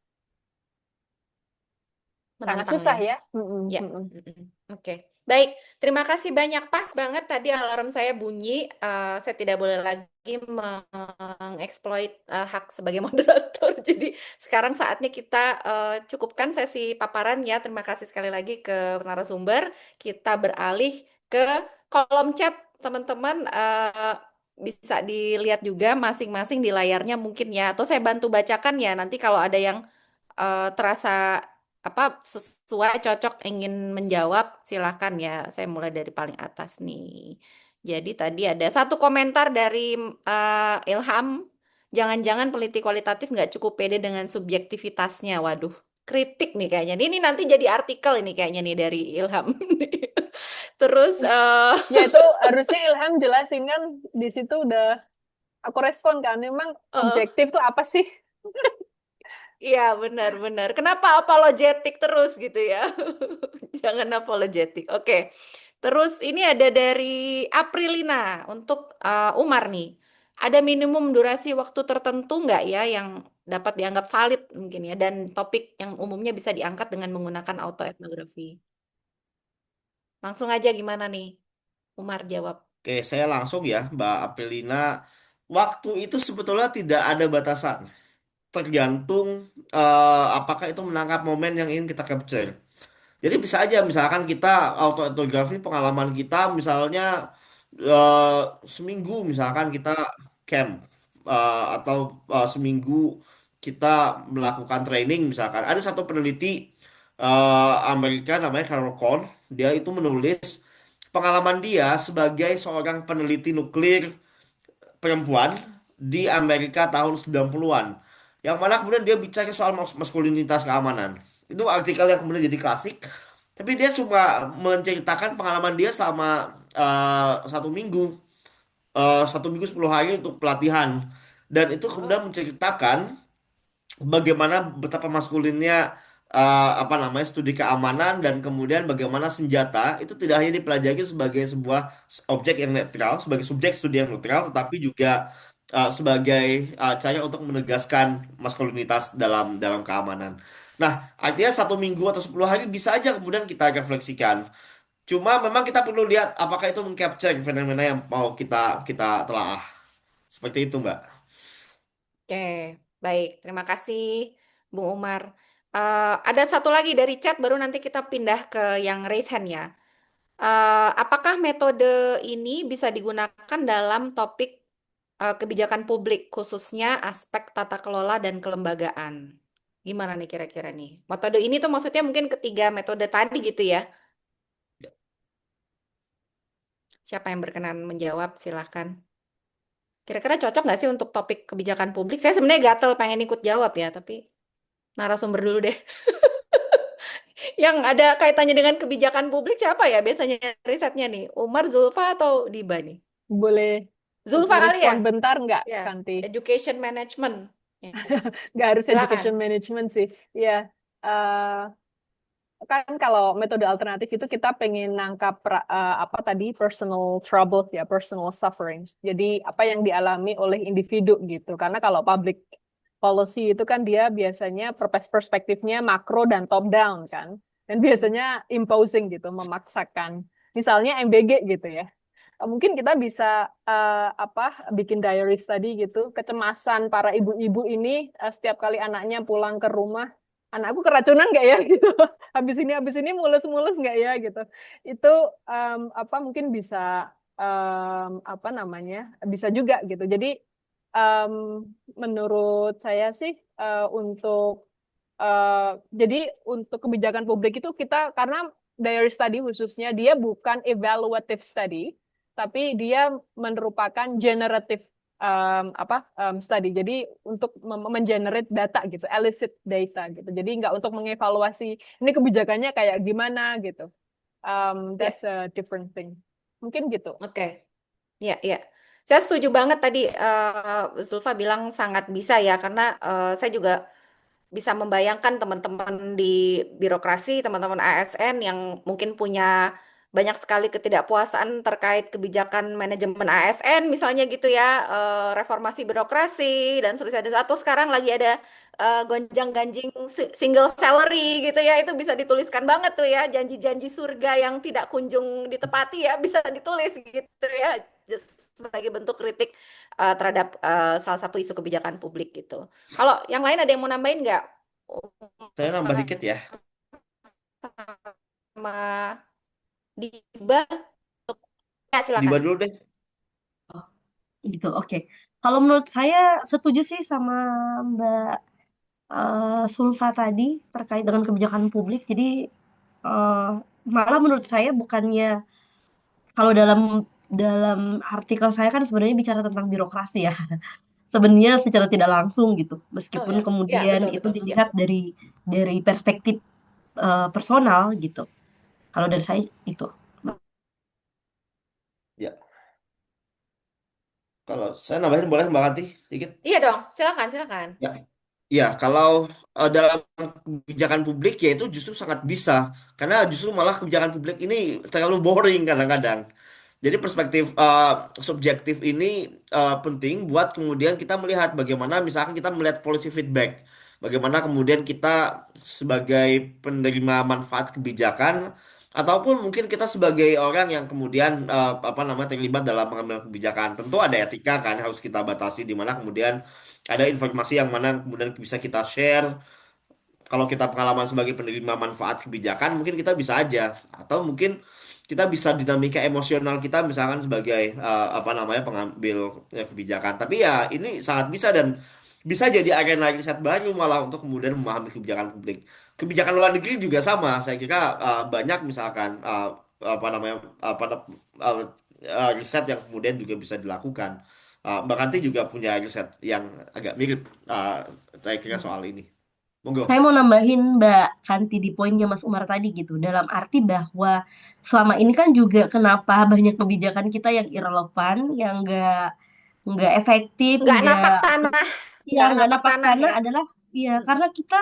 Menantang susah ya. ya. Ya. Oke. Baik, terima kasih banyak. Pas banget tadi alarm saya bunyi. Saya tidak boleh lagi mengeksploit hak sebagai moderator. Jadi sekarang saatnya kita cukupkan sesi paparan ya. Terima kasih sekali lagi ke narasumber. Kita beralih ke kolom chat, teman-teman. bisa dilihat juga masing-masing di layarnya mungkin ya. Atau saya bantu bacakan ya nanti kalau ada yang terasa apa sesuai cocok ingin menjawab silakan ya. Saya mulai dari paling atas nih. Jadi tadi ada satu komentar dari Ilham. Jangan-jangan peneliti kualitatif nggak cukup pede dengan subjektivitasnya. Waduh, kritik nih kayaknya. Ini nanti jadi artikel ini kayaknya nih dari Ilham. Terus Ya itu harusnya Ilham jelasin kan di situ udah aku respon kan. Memang eh, objektif tuh apa sih? iya benar-benar. Kenapa apologetik terus gitu ya? Jangan apologetik. Oke. Terus ini ada dari Aprilina untuk Umar nih. Ada minimum durasi waktu tertentu nggak ya yang dapat dianggap valid mungkin ya dan topik yang umumnya bisa diangkat dengan menggunakan autoetnografi. Langsung aja gimana nih? Umar jawab. Oke, saya langsung ya, Mbak Aprilina. Waktu itu sebetulnya tidak ada batasan. Tergantung apakah itu menangkap momen yang ingin kita capture. Jadi bisa aja misalkan kita autoetnografi pengalaman kita misalnya eh, seminggu misalkan kita camp atau seminggu kita melakukan training misalkan. Ada satu peneliti Amerika namanya Carol Cohn, dia itu menulis pengalaman dia sebagai seorang peneliti nuklir perempuan di Amerika tahun 90-an. Yang mana kemudian dia bicara soal maskulinitas keamanan. Itu artikel yang kemudian jadi klasik. Tapi dia cuma menceritakan pengalaman dia selama 1 minggu. 1 minggu 10 hari untuk pelatihan. Dan itu kemudian menceritakan bagaimana betapa maskulinnya apa namanya studi keamanan dan kemudian bagaimana senjata itu tidak hanya dipelajari sebagai sebuah objek yang netral, sebagai subjek studi yang netral, tetapi juga sebagai cara untuk menegaskan maskulinitas dalam dalam keamanan. Nah, artinya 1 minggu atau 10 hari bisa aja kemudian kita refleksikan. Cuma memang kita perlu lihat apakah itu mengcapture fenomena yang mau kita kita telaah. Seperti itu, Mbak. Oke, baik. Terima kasih, Bung Umar. Ada satu lagi dari chat, baru nanti kita pindah ke yang raise hand ya. Apakah metode ini bisa digunakan dalam topik kebijakan publik, khususnya aspek tata kelola dan kelembagaan? Gimana nih kira-kira nih? Metode ini tuh maksudnya mungkin ketiga metode tadi gitu ya. Siapa yang berkenan menjawab? Silahkan. Kira-kira cocok nggak sih untuk topik kebijakan publik? Saya sebenarnya gatel pengen ikut jawab ya, tapi narasumber dulu deh. Yang ada kaitannya dengan kebijakan publik siapa ya biasanya risetnya nih? Umar, Zulfa, atau Diba nih? Boleh Zulfa kali ya? respon bentar nggak, Ya, Kanti? education management. Ya, Nggak harus education silakan. management sih. Ya, eh, kan kalau metode alternatif itu kita pengen nangkap apa tadi personal trouble ya, personal suffering. Jadi apa yang dialami oleh individu gitu. Karena kalau public policy itu kan dia biasanya perspektifnya makro dan top down kan. Dan biasanya imposing gitu, memaksakan. Misalnya MBG gitu ya. Mungkin kita bisa apa bikin diaries tadi gitu, kecemasan para ibu-ibu ini setiap kali anaknya pulang ke rumah, anakku keracunan nggak ya gitu. Habis ini mulus-mulus nggak ya gitu. Itu apa mungkin bisa apa namanya? Bisa juga gitu. Jadi em, menurut saya sih untuk eh, jadi untuk kebijakan publik itu kita karena diary study khususnya dia bukan evaluative study, tapi dia merupakan generative study. Jadi untuk mengenerate data gitu, elicit data gitu. Jadi nggak untuk mengevaluasi ini kebijakannya kayak gimana gitu. Ya, That's a different thing. Mungkin gitu. oke. Ya, ya. Saya setuju banget tadi Zulfa bilang sangat bisa ya, karena saya juga bisa membayangkan teman-teman di birokrasi, teman-teman ASN yang mungkin punya banyak sekali ketidakpuasan terkait kebijakan manajemen ASN, misalnya gitu ya, reformasi birokrasi dan seterusnya. Atau sekarang lagi ada gonjang-ganjing single salary gitu ya, itu bisa dituliskan banget tuh ya, janji-janji surga yang tidak kunjung ditepati ya, bisa ditulis gitu ya, just sebagai bentuk kritik terhadap salah satu isu kebijakan publik gitu. Kalau yang lain ada yang mau nambahin nggak? Saya nambah Umar dikit ya. sama Diba? Ya, silakan. Diba dulu deh. gitu. Oke. Kalau menurut saya setuju sih sama Mbak Sulfa tadi terkait dengan kebijakan publik. Jadi eh, malah menurut saya bukannya kalau dalam dalam artikel saya kan sebenarnya bicara tentang birokrasi ya. Sebenarnya secara tidak langsung gitu. Oh Meskipun ya, ya kemudian betul itu betul. Ya. dilihat dari perspektif personal gitu. Kalau dari saya itu. Ya, kalau saya nambahin boleh Mbak Kanti sedikit? Iya dong, silakan silakan. Ya, ya kalau dalam kebijakan publik ya itu justru sangat bisa karena justru malah kebijakan publik ini terlalu boring kadang-kadang. Jadi perspektif subjektif ini penting buat kemudian kita melihat bagaimana misalkan kita melihat policy feedback, bagaimana kemudian kita sebagai penerima manfaat kebijakan ataupun mungkin kita sebagai orang yang kemudian apa namanya terlibat dalam pengambilan kebijakan. Tentu ada etika kan harus kita batasi di mana kemudian ada informasi yang mana kemudian bisa kita share kalau kita pengalaman sebagai penerima manfaat kebijakan mungkin kita bisa aja atau mungkin kita bisa dinamika emosional kita misalkan sebagai apa namanya pengambil kebijakan tapi ya ini sangat bisa dan bisa jadi arena riset baru malah untuk kemudian memahami kebijakan publik kebijakan luar negeri juga sama saya kira banyak misalkan apa namanya apa riset yang kemudian juga bisa dilakukan. Mbak Kanti juga punya riset yang agak mirip saya kira soal ini. Saya Monggo. mau nambahin Mbak Kanti di poinnya Mas Umar tadi gitu. Dalam arti bahwa selama ini kan juga kenapa banyak kebijakan kita yang irrelevan, yang nggak efektif, Nggak napak nggak tanah, ya nggak nggak napak napak tanah tanah ya. adalah ya Hmm. karena kita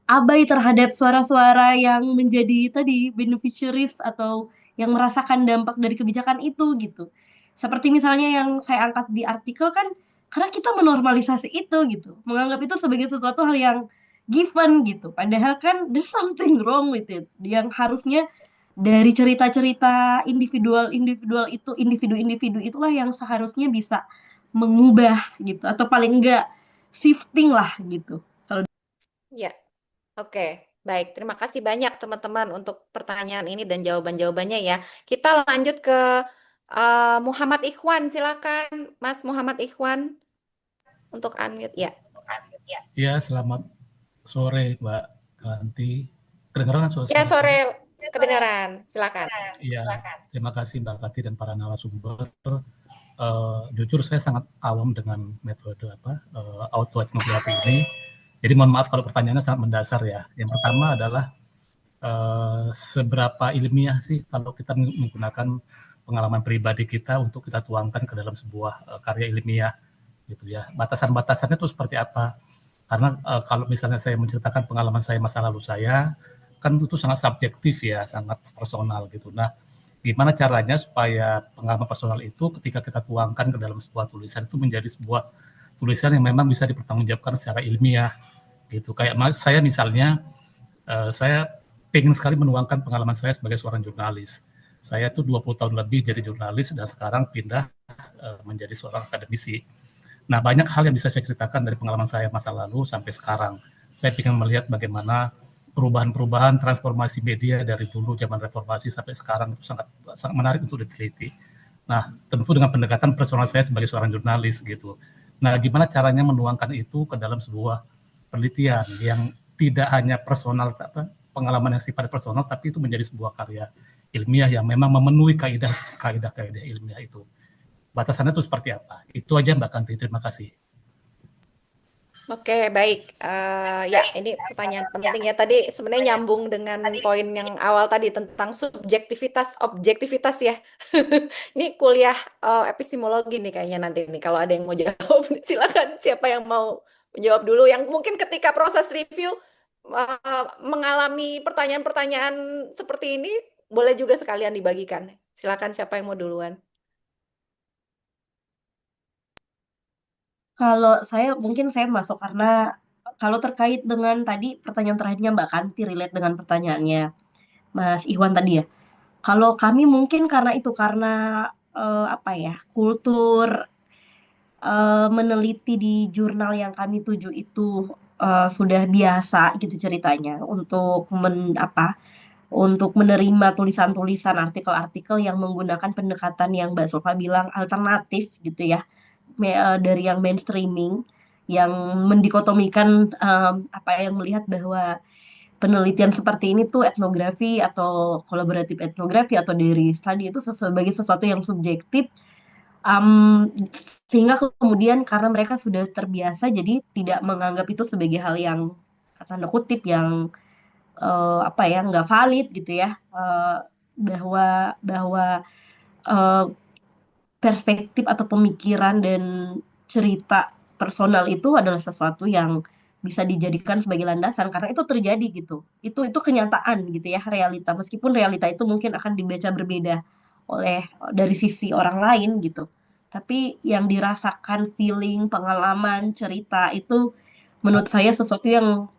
abai terhadap suara-suara yang menjadi tadi beneficiaries atau yang merasakan dampak dari kebijakan itu gitu. Seperti misalnya yang saya angkat di artikel kan karena kita menormalisasi itu gitu, menganggap itu sebagai sesuatu hal yang given gitu. Padahal kan there's something wrong with it. Yang harusnya dari cerita-cerita individual-individual itu, individu-individu itulah yang seharusnya bisa mengubah gitu atau paling enggak shifting lah gitu. Kalau Ya, oke. Baik, terima kasih banyak teman-teman untuk pertanyaan ini dan jawaban-jawabannya ya. Kita lanjut ke Muhammad Ikhwan, silakan Mas Muhammad Ikhwan untuk unmute ya. Ya, selamat sore Mbak Ganti. Kedengaran kan suara Ya, saya? sore kedengaran. Silakan. Iya, terima kasih Mbak Ganti dan para narasumber. Jujur saya sangat awam dengan metode autoetnografi ini. Jadi mohon maaf kalau pertanyaannya sangat mendasar ya. Yang pertama adalah seberapa ilmiah sih kalau kita menggunakan pengalaman pribadi kita untuk kita tuangkan ke dalam sebuah karya ilmiah gitu ya. Batasan-batasannya itu seperti apa? Karena kalau misalnya saya menceritakan pengalaman saya masa lalu saya, kan itu sangat subjektif ya, sangat personal gitu. Nah, gimana caranya supaya pengalaman personal itu ketika kita tuangkan ke dalam sebuah tulisan itu menjadi sebuah tulisan yang memang bisa dipertanggungjawabkan secara ilmiah gitu. Kayak saya misalnya, saya pengen sekali menuangkan pengalaman saya sebagai seorang jurnalis. Saya tuh 20 tahun lebih jadi jurnalis dan sekarang pindah menjadi seorang akademisi. Nah, banyak hal yang bisa saya ceritakan dari pengalaman saya masa lalu sampai sekarang. Saya ingin melihat bagaimana perubahan-perubahan transformasi media dari dulu zaman reformasi sampai sekarang itu sangat sangat menarik untuk diteliti. Nah, tentu dengan pendekatan personal saya sebagai seorang jurnalis gitu. Nah, gimana caranya menuangkan itu ke dalam sebuah penelitian yang tidak hanya personal, pengalaman yang sifatnya personal, tapi itu menjadi sebuah karya ilmiah yang memang memenuhi kaidah ilmiah itu. Batasannya itu seperti apa? Itu aja Mbak Kanti, terima kasih. Oke, baik. Ya, ini pertanyaan penting ya. Tadi sebenarnya nyambung dengan poin yang awal tadi tentang subjektivitas, objektivitas ya. Ini kuliah epistemologi nih kayaknya nanti nih. Kalau ada yang mau jawab, silakan. Siapa yang mau menjawab dulu? Yang mungkin ketika proses review mengalami pertanyaan-pertanyaan seperti ini, boleh juga sekalian dibagikan. Silakan siapa yang mau duluan. kalau saya mungkin saya masuk karena kalau terkait dengan tadi pertanyaan terakhirnya Mbak Kanti relate dengan pertanyaannya Mas Iwan tadi ya. Kalau kami mungkin karena itu karena apa ya kultur meneliti di jurnal yang kami tuju itu sudah biasa gitu ceritanya untuk menerima tulisan-tulisan artikel-artikel yang menggunakan pendekatan yang Mbak Sulfa bilang alternatif gitu ya dari yang mainstreaming yang mendikotomikan apa yang melihat bahwa penelitian seperti ini tuh etnografi atau kolaboratif etnografi atau dairy study itu sebagai sesuatu yang subjektif, um, sehingga kemudian karena mereka sudah terbiasa jadi tidak menganggap itu sebagai hal yang tanda kutip yang apa ya nggak valid gitu ya. Bahwa eh, perspektif atau pemikiran dan cerita personal itu adalah sesuatu yang bisa dijadikan sebagai landasan karena itu terjadi gitu. Itu kenyataan gitu ya, realita. Meskipun realita itu mungkin akan dibaca berbeda oleh dari sisi orang lain gitu. Tapi yang dirasakan feeling, pengalaman, cerita itu menurut saya sesuatu yang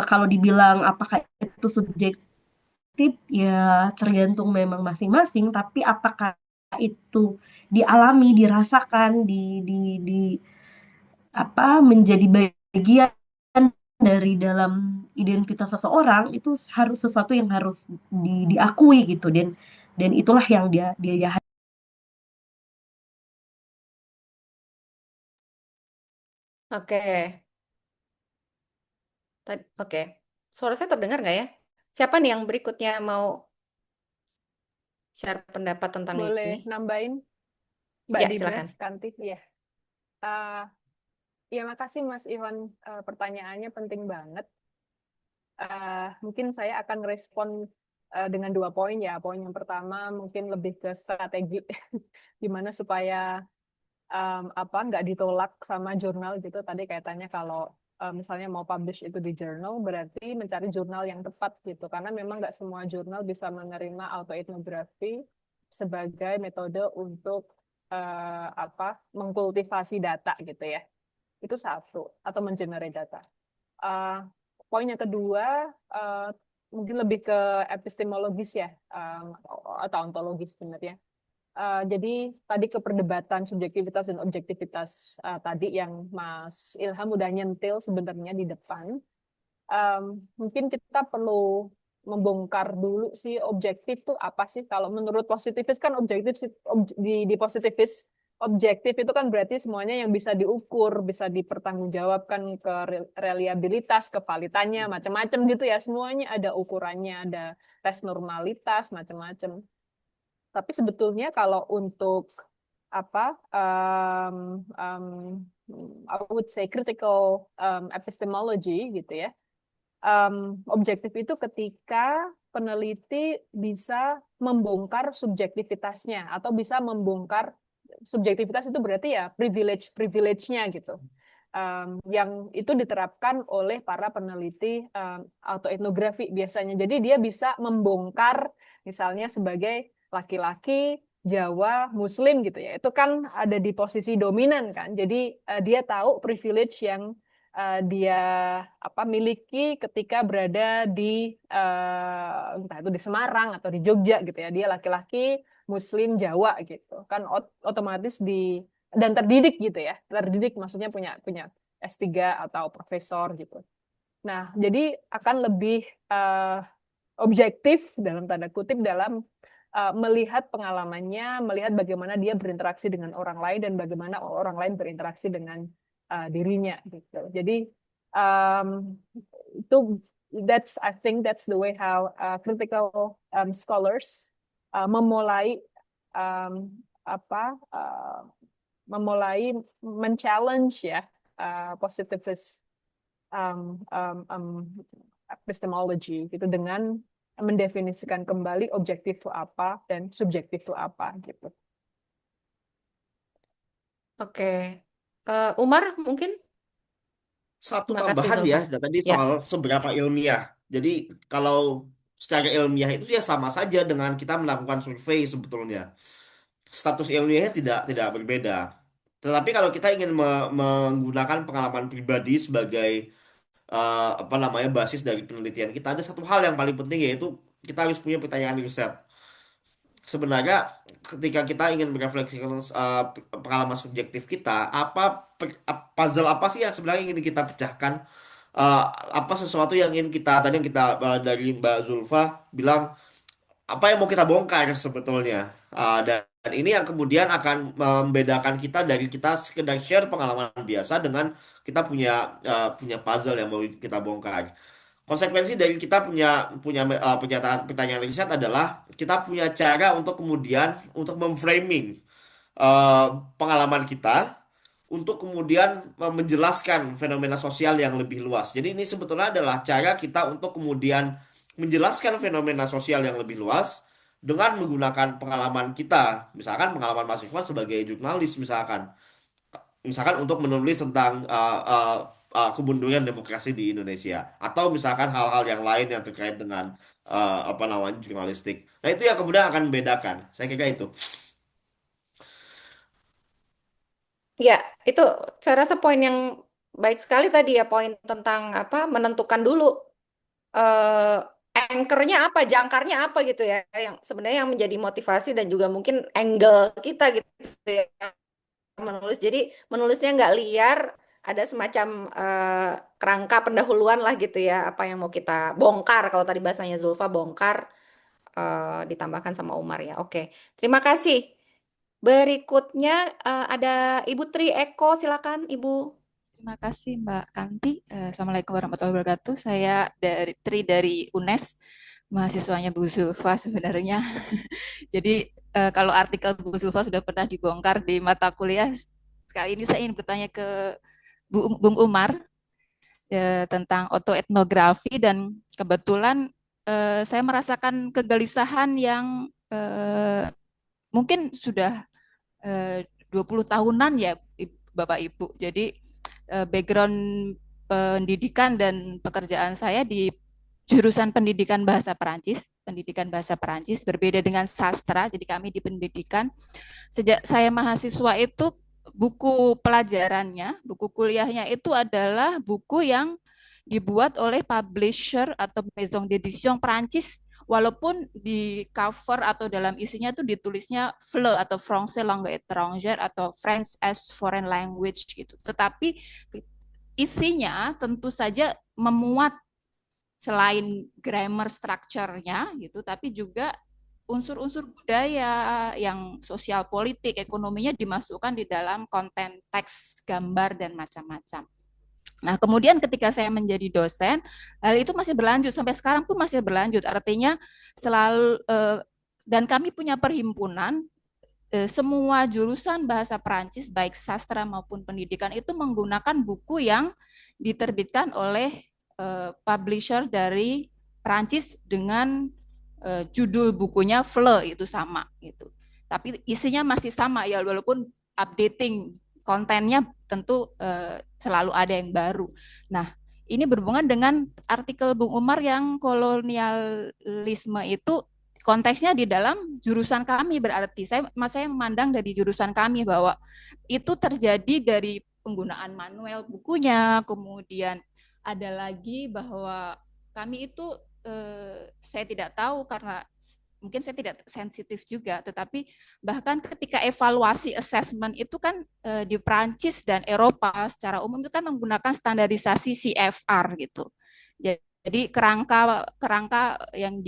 kalau dibilang apakah itu subjektif ya tergantung memang masing-masing, tapi apakah itu dialami, dirasakan, di apa menjadi bagian dari dalam identitas seseorang itu harus sesuatu yang harus diakui gitu dan itulah yang dia. Oke, oke. Suara saya terdengar nggak ya? Siapa nih yang berikutnya mau share pendapat tentang Boleh ini? nambahin, Mbak Ya, Dina, silakan. Kanti? Ya. Eh, ya, makasih Mas Ivan. Pertanyaannya penting banget. Mungkin saya akan respon dengan 2 poin ya. Poin yang pertama mungkin lebih ke strategi, gimana supaya nggak ditolak sama jurnal gitu. Tadi kaitannya kalau misalnya mau publish itu di jurnal, berarti mencari jurnal yang tepat gitu. Karena memang nggak semua jurnal bisa menerima autoetnografi sebagai metode untuk mengkultivasi data gitu ya. Itu satu, atau mengenerate data. Uh, Poin yang kedua mungkin lebih ke epistemologis ya, atau ontologis sebenarnya. Jadi tadi keperdebatan subjektivitas dan objektivitas tadi yang Mas Ilham udah nyentil sebenarnya di depan. Mungkin kita perlu membongkar dulu sih objektif tuh apa sih. Kalau menurut positivis kan objektif di positivis objektif itu kan berarti semuanya yang bisa diukur, bisa dipertanggungjawabkan ke reliabilitas, kevalitannya, macam-macam gitu ya. Semuanya ada ukurannya, ada tes normalitas, macam-macam. Tapi sebetulnya kalau untuk apa, I would say critical epistemology gitu ya, objektif itu ketika peneliti bisa membongkar subjektivitasnya atau bisa membongkar subjektivitas itu berarti ya privilege-nya gitu. Yang itu diterapkan oleh para peneliti atau etnografi biasanya. Jadi dia bisa membongkar misalnya sebagai laki-laki Jawa Muslim gitu ya. Itu kan ada di posisi dominan kan. Jadi dia tahu privilege yang dia miliki ketika berada di entah itu di Semarang atau di Jogja gitu ya. Dia laki-laki Muslim Jawa gitu. Kan otomatis dan terdidik gitu ya. Terdidik maksudnya punya punya S3 atau profesor gitu. Nah, jadi akan lebih objektif dalam tanda kutip dalam melihat pengalamannya, melihat bagaimana dia berinteraksi dengan orang lain dan bagaimana orang lain berinteraksi dengan dirinya gitu. Jadi itu I think that's the way how critical scholars memulai um, memulai men-challenge ya positivist epistemology gitu dengan mendefinisikan kembali objektif itu apa dan subjektif itu apa gitu. Oke. Umar mungkin? Satu Terima kasih tambahan ya, Zulfa. dan tadi Ya. soal seberapa ilmiah. Jadi kalau secara ilmiah itu ya sama saja dengan kita melakukan survei sebetulnya. Status ilmiahnya tidak berbeda. Tetapi kalau kita ingin menggunakan pengalaman pribadi sebagai apa namanya basis dari penelitian kita, ada satu hal yang paling penting yaitu kita harus punya pertanyaan riset. Sebenarnya ketika kita ingin merefleksikan pengalaman subjektif kita, puzzle apa sih yang sebenarnya ingin kita pecahkan? Eh, Apa sesuatu yang ingin kita tadi yang kita dari Mbak Zulfa bilang apa yang mau kita bongkar sebetulnya. Dan ini yang kemudian akan membedakan kita dari kita sekedar share pengalaman biasa dengan kita punya puzzle yang mau kita bongkar. Konsekuensi dari kita punya punya pernyataan pertanyaan riset adalah kita punya cara untuk kemudian untuk memframing eh, pengalaman kita untuk kemudian menjelaskan fenomena sosial yang lebih luas. Jadi ini sebetulnya adalah cara kita untuk kemudian menjelaskan fenomena sosial yang lebih luas dengan menggunakan pengalaman kita, misalkan pengalaman Mas Ivan sebagai jurnalis, misalkan untuk menulis tentang kemunduran demokrasi di Indonesia, atau misalkan hal-hal yang lain yang terkait dengan apa namanya jurnalistik. Nah itu yang kemudian akan membedakan. Saya kira itu. Ya, itu saya rasa poin yang baik sekali tadi ya, poin tentang apa menentukan dulu anchor-nya apa, jangkarnya apa gitu ya, yang sebenarnya yang menjadi motivasi dan juga mungkin angle kita gitu ya menulis. Jadi menulisnya nggak liar, ada semacam kerangka pendahuluan lah gitu ya, apa yang mau kita bongkar kalau tadi bahasanya Zulfa bongkar ditambahkan sama Umar ya. Oke, terima kasih. Berikutnya ada Ibu Tri Eko, silakan Ibu. Terima kasih Mbak Kanti. Assalamualaikum warahmatullahi wabarakatuh. Saya dari UNES, mahasiswanya Bu Zulfa sebenarnya. Jadi kalau artikel Bu Zulfa sudah pernah dibongkar di mata kuliah, kali ini saya ingin bertanya ke Bung Umar tentang autoetnografi, dan kebetulan saya merasakan kegelisahan yang mungkin sudah 20 tahunan ya Bapak Ibu. Jadi background pendidikan dan pekerjaan saya di jurusan pendidikan bahasa Perancis berbeda dengan sastra. Jadi kami di pendidikan, sejak saya mahasiswa itu buku pelajarannya, buku kuliahnya itu adalah buku yang dibuat oleh publisher atau maison d'édition Perancis, walaupun di cover atau dalam isinya tuh ditulisnya FLE atau Français langue étrangère atau French as foreign language gitu. Tetapi isinya tentu saja memuat selain grammar structure-nya gitu, tapi juga unsur-unsur budaya yang sosial, politik, ekonominya dimasukkan di dalam konten teks, gambar, dan macam-macam. Nah, kemudian ketika saya menjadi dosen, hal itu masih berlanjut, sampai sekarang pun masih berlanjut. Artinya selalu, dan kami punya perhimpunan, semua jurusan bahasa Perancis, baik sastra maupun pendidikan, itu menggunakan buku yang diterbitkan oleh publisher dari Perancis dengan judul bukunya FLE itu sama gitu. Tapi isinya masih sama ya, walaupun updating kontennya tentu selalu ada yang baru. Nah, ini berhubungan dengan artikel Bung Umar yang kolonialisme itu konteksnya di dalam jurusan kami, berarti saya memandang dari jurusan kami bahwa itu terjadi dari penggunaan manual bukunya, kemudian ada lagi bahwa kami itu saya tidak tahu karena mungkin saya tidak sensitif juga, tetapi bahkan ketika evaluasi assessment itu kan di Prancis dan Eropa secara umum itu kan menggunakan standarisasi CFR gitu. Jadi kerangka yang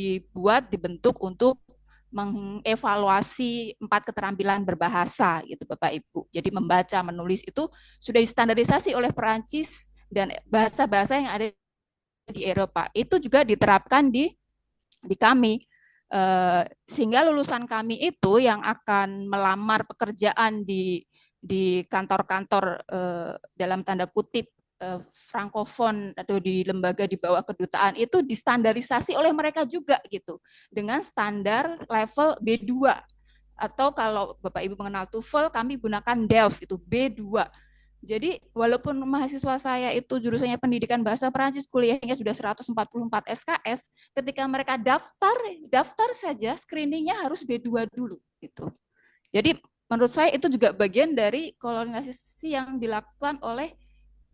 dibentuk untuk mengevaluasi 4 keterampilan berbahasa gitu Bapak Ibu. Jadi membaca, menulis itu sudah distandarisasi oleh Perancis dan bahasa-bahasa yang ada di Eropa. Itu juga diterapkan di kami. Sehingga lulusan kami itu yang akan melamar pekerjaan di kantor-kantor dalam tanda kutip frankofon atau di lembaga di bawah kedutaan itu distandarisasi oleh mereka juga gitu dengan standar level B2, atau kalau Bapak Ibu mengenal TOEFL kami gunakan DELF itu B2. Jadi walaupun mahasiswa saya itu jurusannya pendidikan bahasa Perancis, kuliahnya sudah 144 SKS, ketika mereka daftar saja screeningnya harus B2 dulu gitu. Jadi menurut saya itu juga bagian dari kolonialisasi yang dilakukan oleh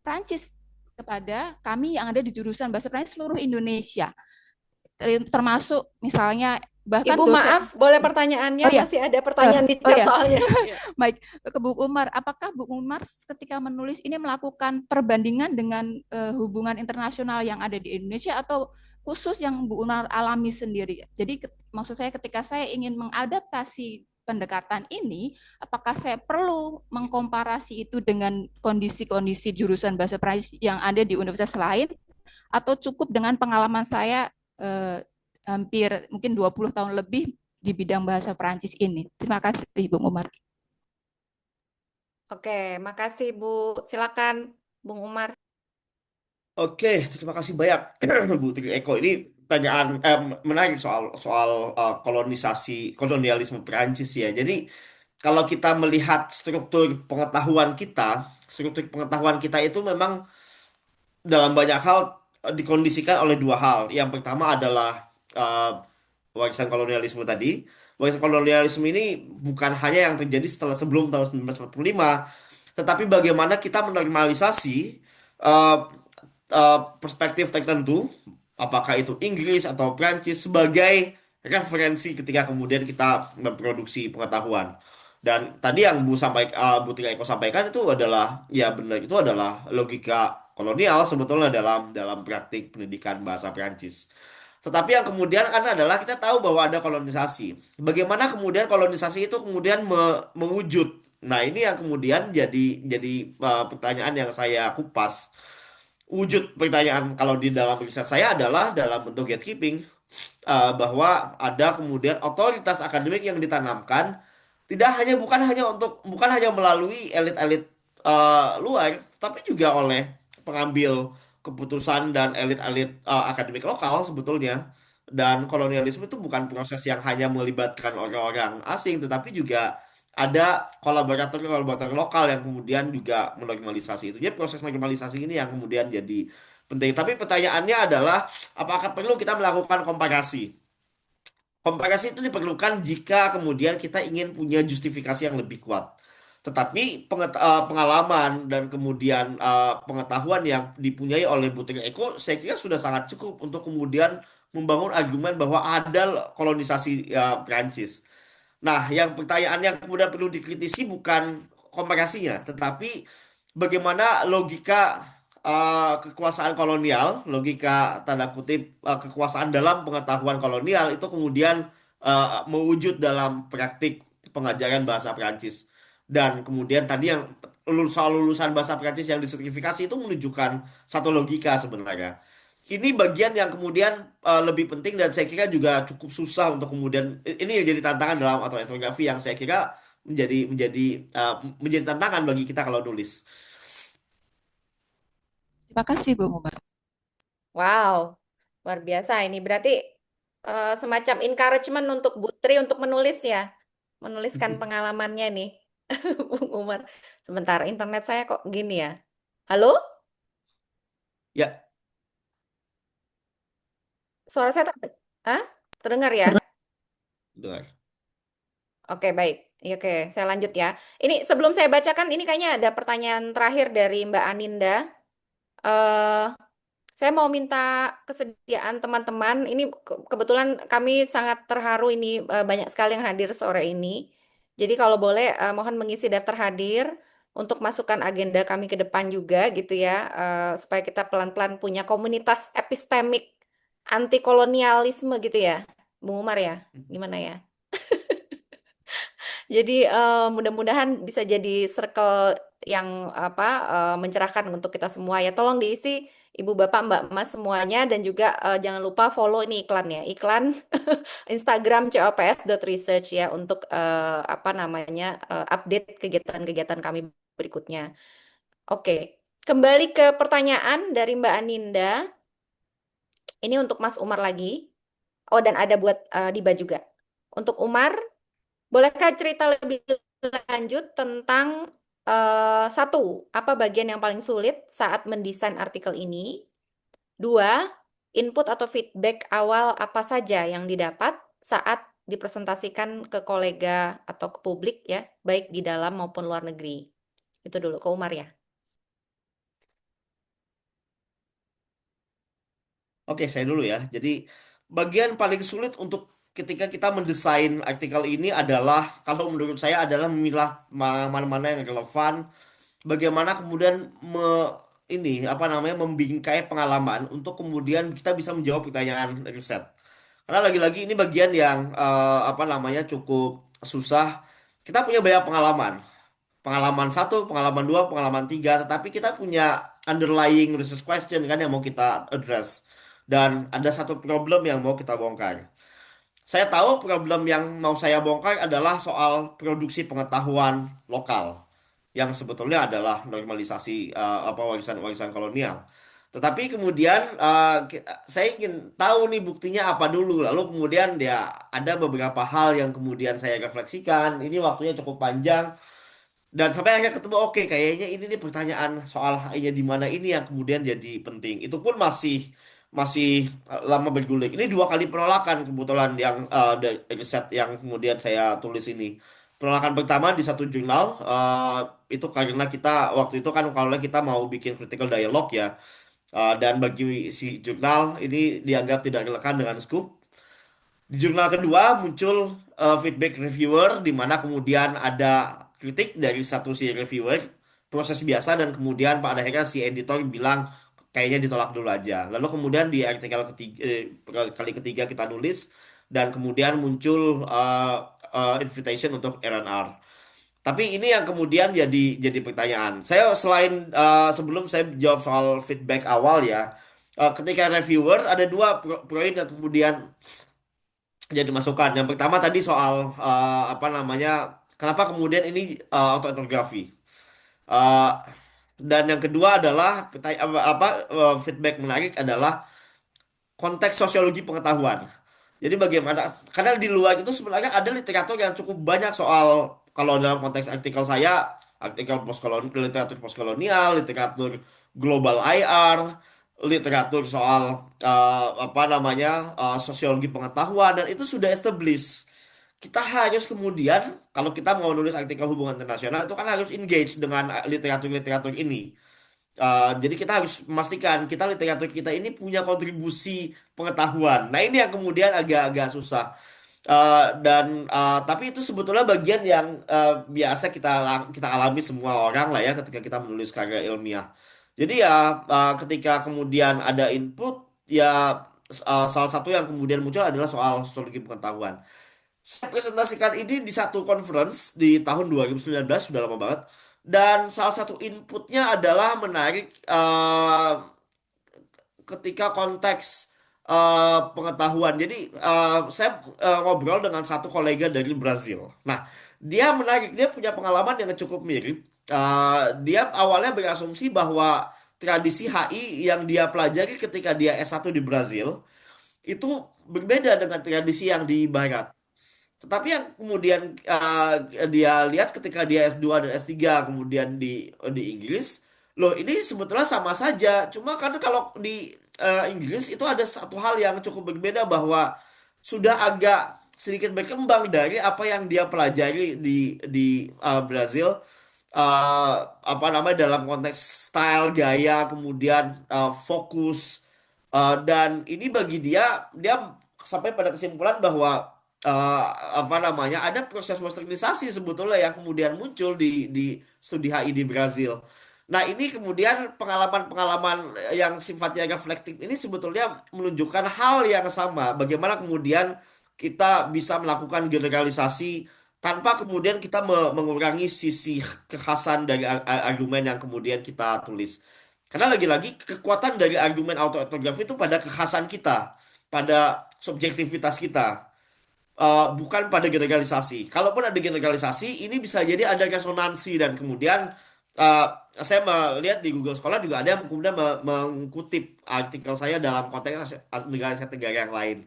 Perancis kepada kami yang ada di jurusan bahasa Perancis seluruh Indonesia. Termasuk misalnya bahkan Ibu dosen, maaf, boleh pertanyaannya? iya. Masih ada pertanyaan di chat iya. soalnya. Baik, ke Bu Umar, apakah Bu Umar ketika menulis ini melakukan perbandingan dengan hubungan internasional yang ada di Indonesia atau khusus yang Bu Umar alami sendiri? Jadi maksud saya ketika saya ingin mengadaptasi pendekatan ini, apakah saya perlu mengkomparasi itu dengan kondisi-kondisi jurusan bahasa Prancis yang ada di universitas lain, atau cukup dengan pengalaman saya hampir mungkin 20 tahun lebih di bidang bahasa Prancis ini. Terima kasih, Bung Umar. Oke, makasih Bu. Silakan Bung Umar. Oke, terima kasih banyak Bu Tri Eko. Ini pertanyaan menarik soal soal kolonialisme Perancis ya. Jadi kalau kita melihat struktur pengetahuan kita itu memang dalam banyak hal dikondisikan oleh dua hal. Yang pertama adalah eh, warisan kolonialisme tadi. Warisan kolonialisme ini bukan hanya yang terjadi sebelum tahun 1945, tetapi bagaimana kita menormalisasi eh, perspektif tertentu, apakah itu Inggris atau Prancis sebagai referensi ketika kemudian kita memproduksi pengetahuan. Dan tadi yang Bu Tika Eko sampaikan itu adalah ya benar, itu adalah logika kolonial sebetulnya dalam dalam praktik pendidikan bahasa Prancis. Tetapi yang kemudian kan adalah kita tahu bahwa ada kolonisasi. Bagaimana kemudian kolonisasi itu kemudian mewujud. Nah, ini yang kemudian jadi pertanyaan yang saya kupas. Wujud pertanyaan kalau di dalam riset saya adalah dalam bentuk gatekeeping, bahwa ada kemudian otoritas akademik yang ditanamkan, tidak hanya bukan hanya melalui elit-elit luar, tapi juga oleh pengambil keputusan dan elit-elit akademik lokal sebetulnya. Dan kolonialisme itu bukan proses yang hanya melibatkan orang-orang asing, tetapi juga ada kolaborator-kolaborator lokal yang kemudian juga menormalisasi itu. Jadi proses normalisasi ini yang kemudian jadi penting. Tapi pertanyaannya adalah apakah perlu kita melakukan komparasi? Komparasi itu diperlukan jika kemudian kita ingin punya justifikasi yang lebih kuat. Tetapi pengalaman dan kemudian pengetahuan yang dipunyai oleh Butir Eko, saya kira sudah sangat cukup untuk kemudian membangun argumen bahwa ada kolonisasi Prancis. Nah, yang pertanyaan yang kemudian perlu dikritisi bukan komparasinya, tetapi bagaimana logika kekuasaan kolonial, logika tanda kutip kekuasaan dalam pengetahuan kolonial itu kemudian mewujud dalam praktik pengajaran bahasa Prancis. Dan kemudian tadi yang soal lulusan bahasa Prancis yang disertifikasi itu menunjukkan satu logika sebenarnya. Ini bagian yang kemudian lebih penting dan saya kira juga cukup susah untuk kemudian ini yang jadi tantangan dalam atau etnografi yang saya kira menjadi tantangan bagi kita kalau nulis. Terima kasih, Bung Umar. Wow, luar biasa ini. Berarti semacam encouragement untuk Butri untuk menulis ya. Menuliskan pengalamannya nih. Bung Umar. Sebentar, internet saya kok gini ya. Halo? Ya, Suara saya terdengar ya? dengar. Oke, baik. Ya, oke, saya lanjut ya. Ini sebelum saya bacakan, ini kayaknya ada pertanyaan terakhir dari Mbak Aninda. Eh, saya mau minta kesediaan teman-teman. Ini kebetulan kami sangat terharu ini banyak sekali yang hadir sore ini. Jadi kalau boleh mohon mengisi daftar hadir untuk masukkan agenda kami ke depan juga gitu ya, supaya kita pelan-pelan punya komunitas epistemik anti kolonialisme gitu ya, Bung Umar ya. Gimana ya? Jadi mudah-mudahan bisa jadi circle yang apa mencerahkan untuk kita semua ya. Tolong diisi Ibu Bapak Mbak Mas semuanya dan juga jangan lupa follow ini iklannya. Iklan Instagram cops.research ya untuk apa namanya update kegiatan-kegiatan kami berikutnya. Oke, kembali ke pertanyaan dari Mbak Aninda. Ini untuk Mas Umar lagi. Oh, dan ada buat Diba juga. Untuk Umar, bolehkah cerita lebih lanjut tentang satu, apa bagian yang paling sulit saat mendesain artikel ini? Dua, input atau feedback awal apa saja yang didapat saat dipresentasikan ke kolega atau ke publik ya, baik di dalam maupun luar negeri. Itu dulu ke Umar ya. Oke, saya dulu ya. Jadi bagian paling sulit untuk ketika kita mendesain artikel ini adalah kalau menurut saya adalah memilah mana-mana yang relevan, bagaimana kemudian ini apa namanya membingkai pengalaman untuk kemudian kita bisa menjawab pertanyaan riset. Karena lagi-lagi ini bagian yang apa namanya cukup susah. Kita punya banyak pengalaman. Pengalaman satu, pengalaman dua, pengalaman tiga, tetapi kita punya underlying research question kan yang mau kita address. Dan ada satu problem yang mau kita bongkar. Saya tahu problem yang mau saya bongkar adalah soal produksi pengetahuan lokal yang sebetulnya adalah normalisasi apa warisan-warisan kolonial. Tetapi kemudian saya ingin tahu nih buktinya apa dulu. Lalu kemudian dia ada beberapa hal yang kemudian saya refleksikan. Ini waktunya cukup panjang dan sampai akhirnya ketemu oke kayaknya ini nih pertanyaan soal AI-nya di mana ini yang kemudian jadi penting. Itu pun masih masih lama bergulir. Ini dua kali penolakan kebetulan yang dari riset yang kemudian saya tulis ini. Penolakan pertama di satu jurnal itu karena kita waktu itu kan kalau kita mau bikin critical dialogue ya. Dan bagi si jurnal ini dianggap tidak relevan dengan scope. Di jurnal kedua muncul feedback reviewer di mana kemudian ada kritik dari satu si reviewer, proses biasa dan kemudian pada akhirnya si editor bilang kayaknya ditolak dulu aja. Lalu kemudian di artikel ketiga, kali ketiga kita nulis dan kemudian muncul invitation untuk R&R. Tapi ini yang kemudian jadi pertanyaan. Saya selain sebelum saya jawab soal feedback awal ya, ketika reviewer ada dua poin yang kemudian jadi masukan. Yang pertama tadi soal apa namanya, kenapa kemudian ini autoetnografi. Eh, dan yang kedua adalah feedback menarik adalah konteks sosiologi pengetahuan. Jadi bagaimana? Karena di luar itu sebenarnya ada literatur yang cukup banyak soal kalau dalam konteks artikel saya, artikel postkolonial, literatur postkolonial, literatur global IR, literatur soal apa namanya sosiologi pengetahuan dan itu sudah established. Kita harus kemudian kalau kita mau nulis artikel hubungan internasional itu kan harus engage dengan literatur-literatur ini. Jadi kita harus memastikan kita literatur kita ini punya kontribusi pengetahuan. Nah ini yang kemudian agak-agak susah. Tapi itu sebetulnya bagian yang biasa kita alami semua orang lah ya ketika kita menulis karya ilmiah. Jadi ya ketika kemudian ada input ya salah satu yang kemudian muncul adalah soal sosiologi pengetahuan. Saya presentasikan ini di satu conference di tahun 2019 sudah lama banget. Dan salah satu inputnya adalah menarik ketika konteks pengetahuan. Jadi saya ngobrol dengan satu kolega dari Brazil. Nah, dia menarik, dia punya pengalaman yang cukup mirip. Dia awalnya berasumsi bahwa tradisi HI yang dia pelajari ketika dia S1 di Brazil itu berbeda dengan tradisi yang di Barat. Tetapi yang kemudian dia lihat ketika dia S2 dan S3 kemudian di Inggris, loh ini sebetulnya sama saja. Cuma kan kalau di Inggris itu ada satu hal yang cukup berbeda bahwa sudah agak sedikit berkembang dari apa yang dia pelajari di Brazil apa namanya dalam konteks style, gaya, kemudian fokus. Dan ini bagi dia sampai pada kesimpulan bahwa eh, apa namanya ada proses westernisasi sebetulnya yang kemudian muncul di studi HI di Brazil. Nah, ini kemudian pengalaman-pengalaman yang sifatnya reflektif ini sebetulnya menunjukkan hal yang sama. Bagaimana kemudian kita bisa melakukan generalisasi tanpa kemudian kita mengurangi sisi kekhasan dari argumen yang kemudian kita tulis. Karena lagi-lagi kekuatan dari argumen autoetnografi itu pada kekhasan kita, pada subjektivitas kita, bukan pada generalisasi. Kalaupun ada generalisasi, ini bisa jadi ada resonansi dan kemudian uh, saya melihat di Google Scholar juga ada yang kemudian mengutip artikel saya dalam konteks negara-negara yang lain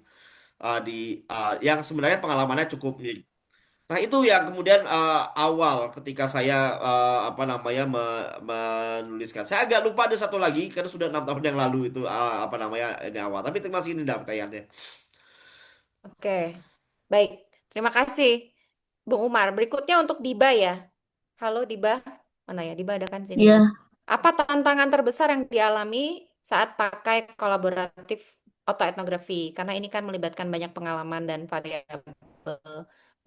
yang sebenarnya pengalamannya cukup mirip. Nah, itu yang kemudian awal ketika saya apa namanya menuliskan. Saya agak lupa ada satu lagi karena sudah 6 tahun yang lalu itu apa namanya ini awal. Tapi terima kasih ini dah pertanyaannya. Oke, baik. Terima kasih, Bung Umar. Berikutnya untuk Diba ya. Halo Diba, mana ya? Diba ada kan sini ya? Iya, Apa tantangan terbesar yang dialami saat pakai kolaboratif autoetnografi? Karena ini kan melibatkan banyak pengalaman dan variabel.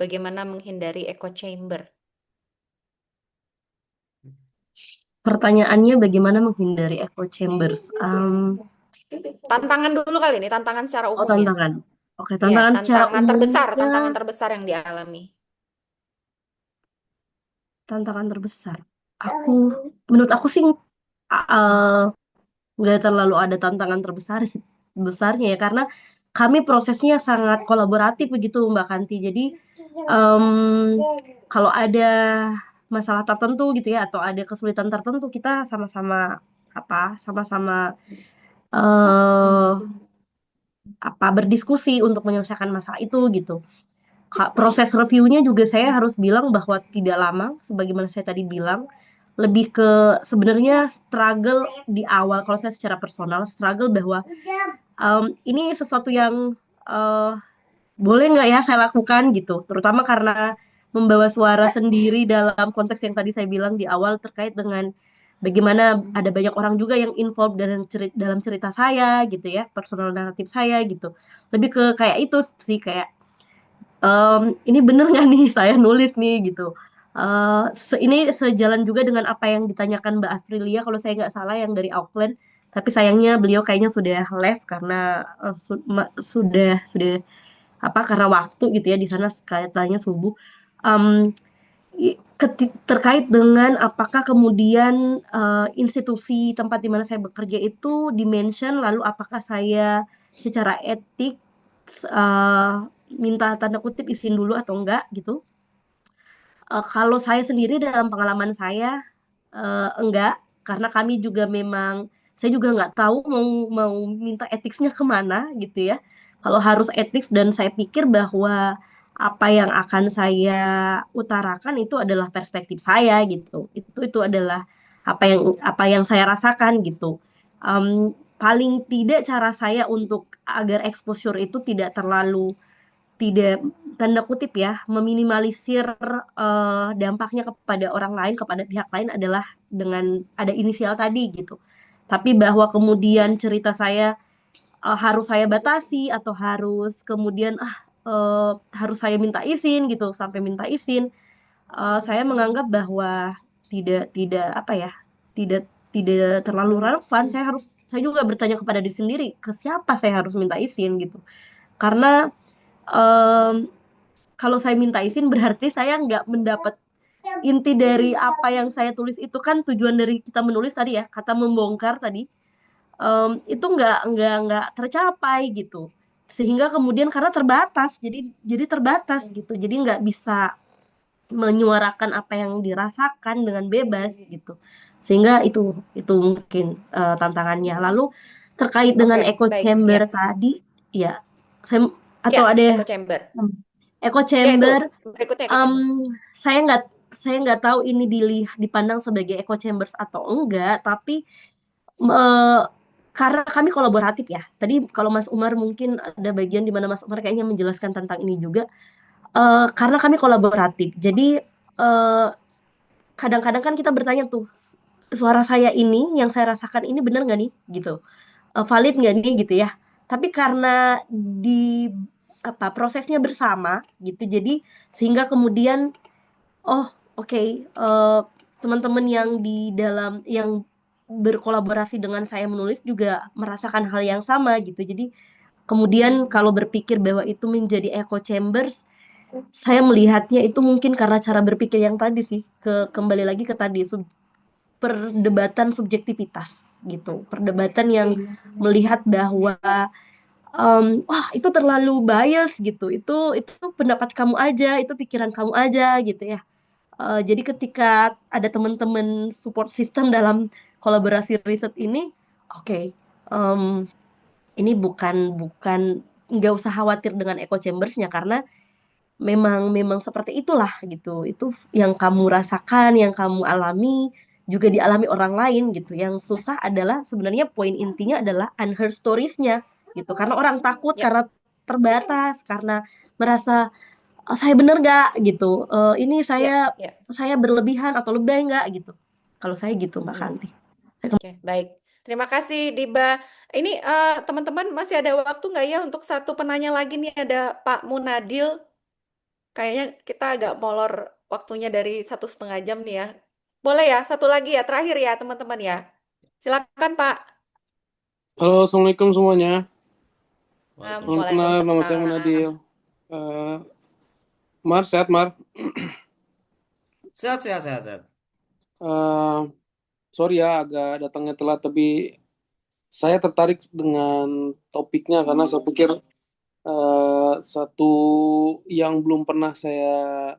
Bagaimana menghindari echo chamber? pertanyaannya bagaimana menghindari echo chambers? Tantangan dulu kali ini, tantangan secara Oh, umum ya. tantangan. Oke, Iya, tantangan secara umumnya, tantangan terbesar yang dialami. tantangan terbesar. Menurut aku sih uh, nggak terlalu ada tantangan besarnya ya, karena kami prosesnya sangat kolaboratif begitu Mbak Kanti. Jadi em, kalau ada masalah tertentu gitu ya, atau ada kesulitan tertentu, kita sama-sama eh berdiskusi untuk menyelesaikan masalah itu gitu. Proses reviewnya juga saya harus bilang bahwa tidak lama, sebagaimana saya tadi bilang, lebih ke sebenarnya struggle di awal. Kalau saya secara personal struggle bahwa ini sesuatu yang eh, boleh nggak ya saya lakukan gitu, terutama karena membawa suara sendiri dalam konteks yang tadi saya bilang di awal terkait dengan bagaimana ada banyak orang juga yang involved dalam cerita saya gitu ya, personal naratif saya gitu. Lebih ke kayak itu sih, kayak ini bener nggak nih saya nulis nih gitu. Ini sejalan juga dengan apa yang ditanyakan Mbak Afrilia kalau saya nggak salah, yang dari Auckland. Tapi sayangnya beliau kayaknya sudah left karena sudah apa, karena waktu gitu ya, di sana kayaknya subuh. Em, Terkait dengan apakah kemudian institusi tempat di mana saya bekerja itu dimention, lalu apakah saya secara etik eh, minta tanda kutip izin dulu atau enggak gitu. Kalau saya sendiri dalam pengalaman saya enggak, karena kami juga memang, saya juga nggak tahu mau mau minta etiknya kemana gitu ya. Kalau harus etik, dan saya pikir bahwa apa yang akan saya utarakan itu adalah perspektif saya gitu. Itu adalah apa yang saya rasakan gitu. Paling tidak cara saya untuk agar exposure itu tidak tanda kutip ya meminimalisir dampaknya kepada orang lain, kepada pihak lain, adalah dengan ada inisial tadi gitu. Tapi bahwa kemudian cerita saya harus saya batasi, atau harus kemudian harus saya minta izin gitu, sampai minta izin, saya menganggap bahwa tidak apa ya, tidak tidak terlalu relevan. Saya juga bertanya kepada diri sendiri, ke siapa saya harus minta izin gitu. Karena em, kalau saya minta izin berarti saya nggak mendapat inti dari apa yang saya tulis. Itu kan tujuan dari kita menulis tadi ya, kata membongkar tadi, itu nggak tercapai gitu, sehingga kemudian karena terbatas, jadi terbatas gitu, jadi nggak bisa menyuarakan apa yang dirasakan dengan bebas gitu, sehingga itu mungkin tantangannya. Lalu terkait dengan Oke, echo baik. chamber Ya, tadi ya, saya ya, atau ada echo chamber. echo Ya, itu chamber. berikutnya echo Em, chamber. saya nggak tahu ini dipandang sebagai echo chambers atau enggak, tapi eh, karena kami kolaboratif ya. Tadi kalau Mas Umar mungkin ada bagian di mana Mas Umar kayaknya menjelaskan tentang ini juga. Karena kami kolaboratif, jadi eh, kadang-kadang kan kita bertanya tuh, suara saya ini yang saya rasakan ini benar nggak nih gitu, valid nggak nih gitu ya. Tapi karena di prosesnya bersama gitu, jadi sehingga kemudian, oh, oke, teman-teman yang di dalam yang berkolaborasi dengan saya menulis juga merasakan hal yang sama gitu. Jadi kemudian kalau berpikir bahwa itu menjadi echo chambers, saya melihatnya itu mungkin karena cara berpikir yang tadi sih, kembali lagi ke tadi, perdebatan subjektivitas gitu. Perdebatan yang melihat bahwa wah itu terlalu bias gitu. Itu pendapat kamu aja, itu pikiran kamu aja gitu ya. Jadi ketika ada teman-teman support system dalam kolaborasi riset ini, oke, em, ini bukan bukan nggak usah khawatir dengan echo chambersnya, karena memang memang seperti itulah gitu. Itu yang kamu rasakan, yang kamu alami, juga dialami orang lain gitu. Yang susah adalah sebenarnya, poin intinya adalah unheard stories-nya gitu. Karena orang takut, Ya, karena terbatas, karena merasa, saya bener nggak gitu. Ini ya, saya ya. saya berlebihan atau lebay nggak gitu. Kalau saya gitu Mbak Hmm. Kanti. Oke, baik. Terima kasih, Diba. Ini teman-teman masih ada waktu nggak ya untuk satu penanya lagi nih? Ada Pak Munadil. Kayaknya kita agak molor waktunya dari 1,5 jam nih ya. Boleh ya, satu lagi ya, terakhir ya teman-teman ya. Silakan Pak. Halo, Assalamualaikum semuanya. Salam kenal, nama saya Waalaikumsalam. Manadil. Eh, Mar, sehat Mar. Sehat, sehat, sehat, sehat. Eh, Sorry ya agak datangnya telat, tapi saya tertarik dengan topiknya karena saya pikir satu yang belum pernah saya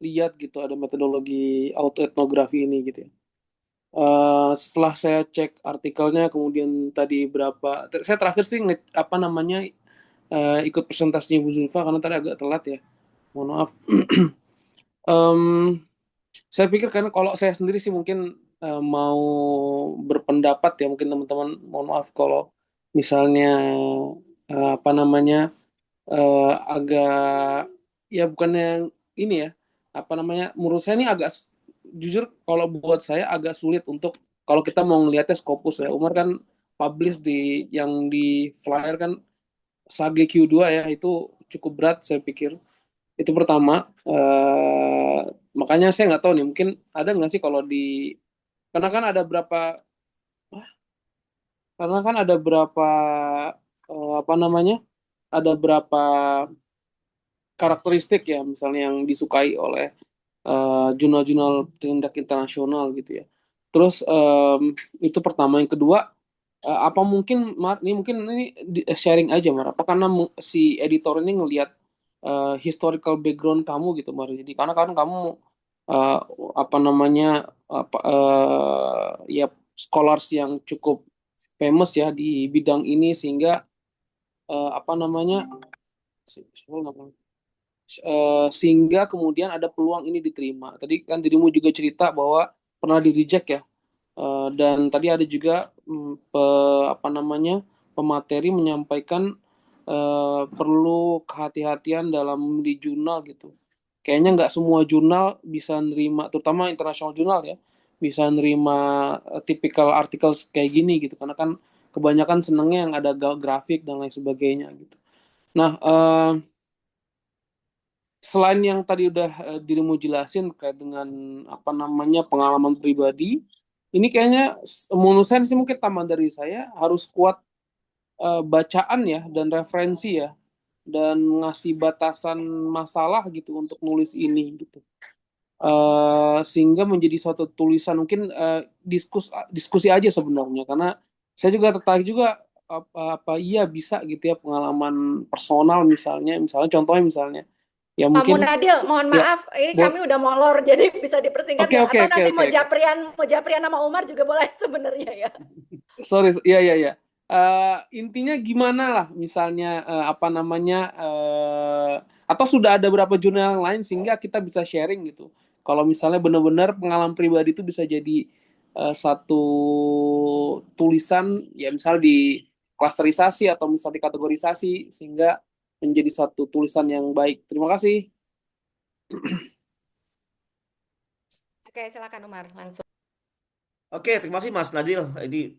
lihat gitu, ada metodologi autoetnografi ini gitu ya. Setelah saya cek artikelnya, kemudian tadi saya terakhir sih apa namanya ikut presentasinya Bu Zulfa karena tadi agak telat ya, mohon maaf. Em, saya pikir karena kalau saya sendiri sih mungkin mau berpendapat ya, mungkin teman-teman mohon maaf kalau misalnya apa namanya agak ya bukannya ini ya, apa namanya, menurut saya ini jujur kalau buat saya agak sulit untuk kalau kita mau ngelihatnya Scopus ya. Umar kan publish yang di flyer kan Sage Q2 ya, itu cukup berat saya pikir. Itu pertama. Makanya saya nggak tahu nih, mungkin ada nggak sih kalau karena kan ada berapa karena kan ada berapa apa namanya, ada berapa karakteristik ya, misalnya yang disukai oleh jurnal-jurnal tindak internasional gitu ya. Terus itu pertama. Yang kedua, apa mungkin Mar, ini mungkin ini sharing aja Mar, apa karena si editor ini ngelihat historical background kamu gitu Mar. Jadi karena kan kamu eh, apa namanya ya scholars yang cukup famous ya di bidang ini, sehingga apa namanya sehingga kemudian ada peluang ini diterima. Tadi kan dirimu juga cerita bahwa pernah di reject ya. Dan tadi ada juga apa namanya pemateri menyampaikan perlu kehati-hatian dalam di jurnal gitu. Kayaknya nggak semua jurnal bisa nerima, terutama internasional jurnal ya, bisa nerima tipikal artikel kayak gini gitu. Karena kan kebanyakan senengnya yang ada grafik dan lain sebagainya gitu. Nah, selain yang tadi udah dirimu jelasin terkait dengan apa namanya pengalaman pribadi, ini kayaknya menurut saya sih mungkin tambahan dari saya harus kuat bacaan ya dan referensi ya, dan ngasih batasan masalah gitu untuk nulis ini gitu. Sehingga menjadi suatu tulisan mungkin diskusi aja sebenarnya, karena saya juga tertarik juga apa iya bisa gitu ya pengalaman personal, misalnya contohnya misalnya ya Pak mungkin Munadil, mohon ya maaf, ini buat kami udah molor, jadi bisa dipersingkat oke nggak? oke Atau oke nanti oke oke. Mau Japrian sama Umar juga boleh sebenarnya ya. Sorry, iya iya iya. Intinya gimana lah, misalnya apa namanya atau sudah ada berapa jurnal yang lain sehingga kita bisa sharing gitu. Kalau misalnya benar-benar pengalaman pribadi itu bisa jadi satu tulisan ya, misal di klasterisasi atau misal dikategorisasi sehingga menjadi satu tulisan yang baik. Terima kasih. Oke, silakan Umar, langsung. Oke, terima kasih Mas Nadil. Ini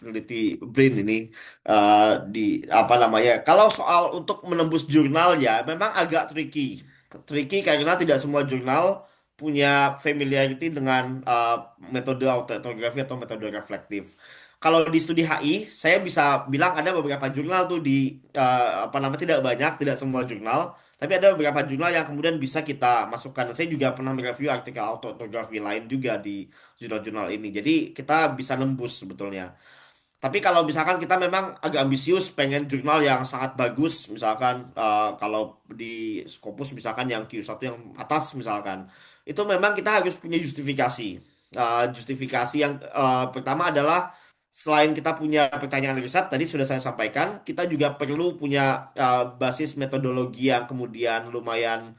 peneliti BRIN ini eh, di apa namanya? Kalau soal untuk menembus jurnal ya, memang agak tricky. Tricky karena tidak semua jurnal punya familiarity dengan metode autoetnografi atau metode reflektif. Kalau di studi HI, saya bisa bilang ada beberapa jurnal tuh di apa namanya, tidak banyak, tidak semua jurnal, tapi ada beberapa jurnal yang kemudian bisa kita masukkan. Saya juga pernah mereview artikel autoetnografi lain juga di jurnal-jurnal ini. Jadi kita bisa nembus sebetulnya. Tapi kalau misalkan kita memang agak ambisius, pengen jurnal yang sangat bagus, misalkan kalau di Scopus misalkan yang Q1 yang atas misalkan, itu memang kita harus punya justifikasi. Justifikasi yang pertama adalah selain kita punya pertanyaan riset, tadi sudah saya sampaikan, kita juga perlu punya basis metodologi yang kemudian lumayan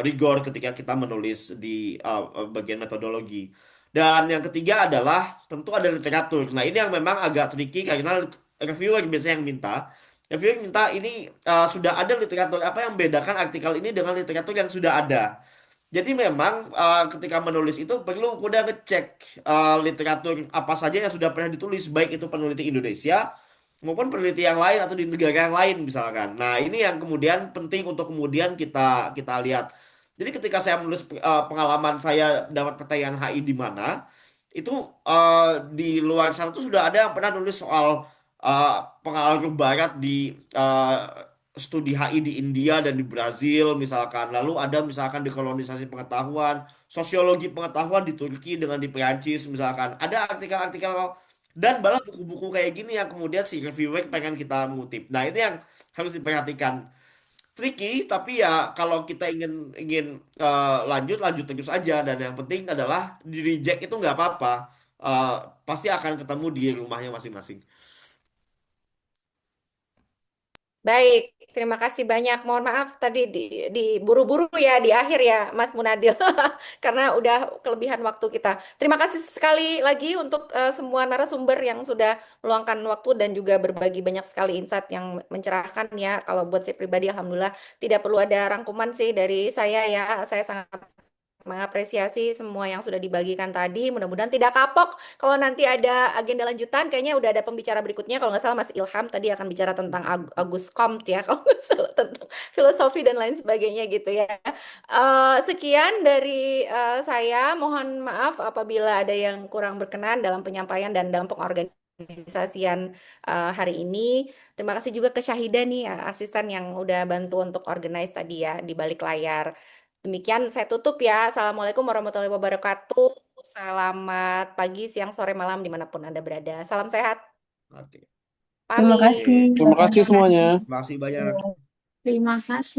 rigor ketika kita menulis di bagian metodologi. Dan yang ketiga adalah tentu ada literatur. Nah, ini yang memang agak tricky karena reviewer biasanya yang minta. Reviewer minta ini sudah ada literatur apa yang membedakan artikel ini dengan literatur yang sudah ada. Jadi memang ketika menulis itu perlu udah ngecek literatur apa saja yang sudah pernah ditulis, baik itu peneliti Indonesia maupun peneliti yang lain atau di negara yang lain misalkan. Nah, ini yang kemudian penting untuk kemudian kita kita lihat. Jadi ketika saya menulis pengalaman saya dapat pertanyaan HI di mana, itu di luar sana tuh sudah ada yang pernah nulis soal pengaruh Barat di studi HI di India dan di Brazil misalkan. Lalu ada misalkan dekolonisasi pengetahuan, sosiologi pengetahuan di Turki dengan di Perancis misalkan. Ada artikel-artikel dan malah buku-buku kayak gini yang kemudian si reviewer pengen kita ngutip. Nah, itu yang harus diperhatikan. Tricky, tapi ya kalau kita ingin ingin lanjut lanjut terus aja, dan yang penting adalah di reject itu nggak apa-apa. Eh, Pasti akan ketemu di rumahnya masing-masing. Baik, terima kasih banyak. Mohon maaf tadi di buru-buru ya di akhir ya, Mas Munadil, karena udah kelebihan waktu kita. Terima kasih sekali lagi untuk semua narasumber yang sudah meluangkan waktu dan juga berbagi banyak sekali insight yang mencerahkan ya. Kalau buat saya pribadi, alhamdulillah tidak perlu ada rangkuman sih dari saya ya. Saya sangat mengapresiasi semua yang sudah dibagikan tadi. Mudah-mudahan tidak kapok. Kalau nanti ada agenda lanjutan, kayaknya udah ada pembicara berikutnya. Kalau nggak salah Mas Ilham tadi akan bicara tentang Agus Comte ya, kalau nggak salah tentang filosofi dan lain sebagainya gitu ya. Sekian dari saya. Mohon maaf apabila ada yang kurang berkenan dalam penyampaian dan dalam pengorganisasian hari ini. Terima kasih juga ke Syahida nih, asisten yang udah bantu untuk organize tadi ya di balik layar. Demikian saya tutup ya. Assalamualaikum warahmatullahi wabarakatuh. Selamat pagi, siang, sore, malam dimanapun Anda berada. Salam sehat. Oke. Terima kasih. Pamit. Terima kasih semuanya. Terima kasih banyak. Terima kasih.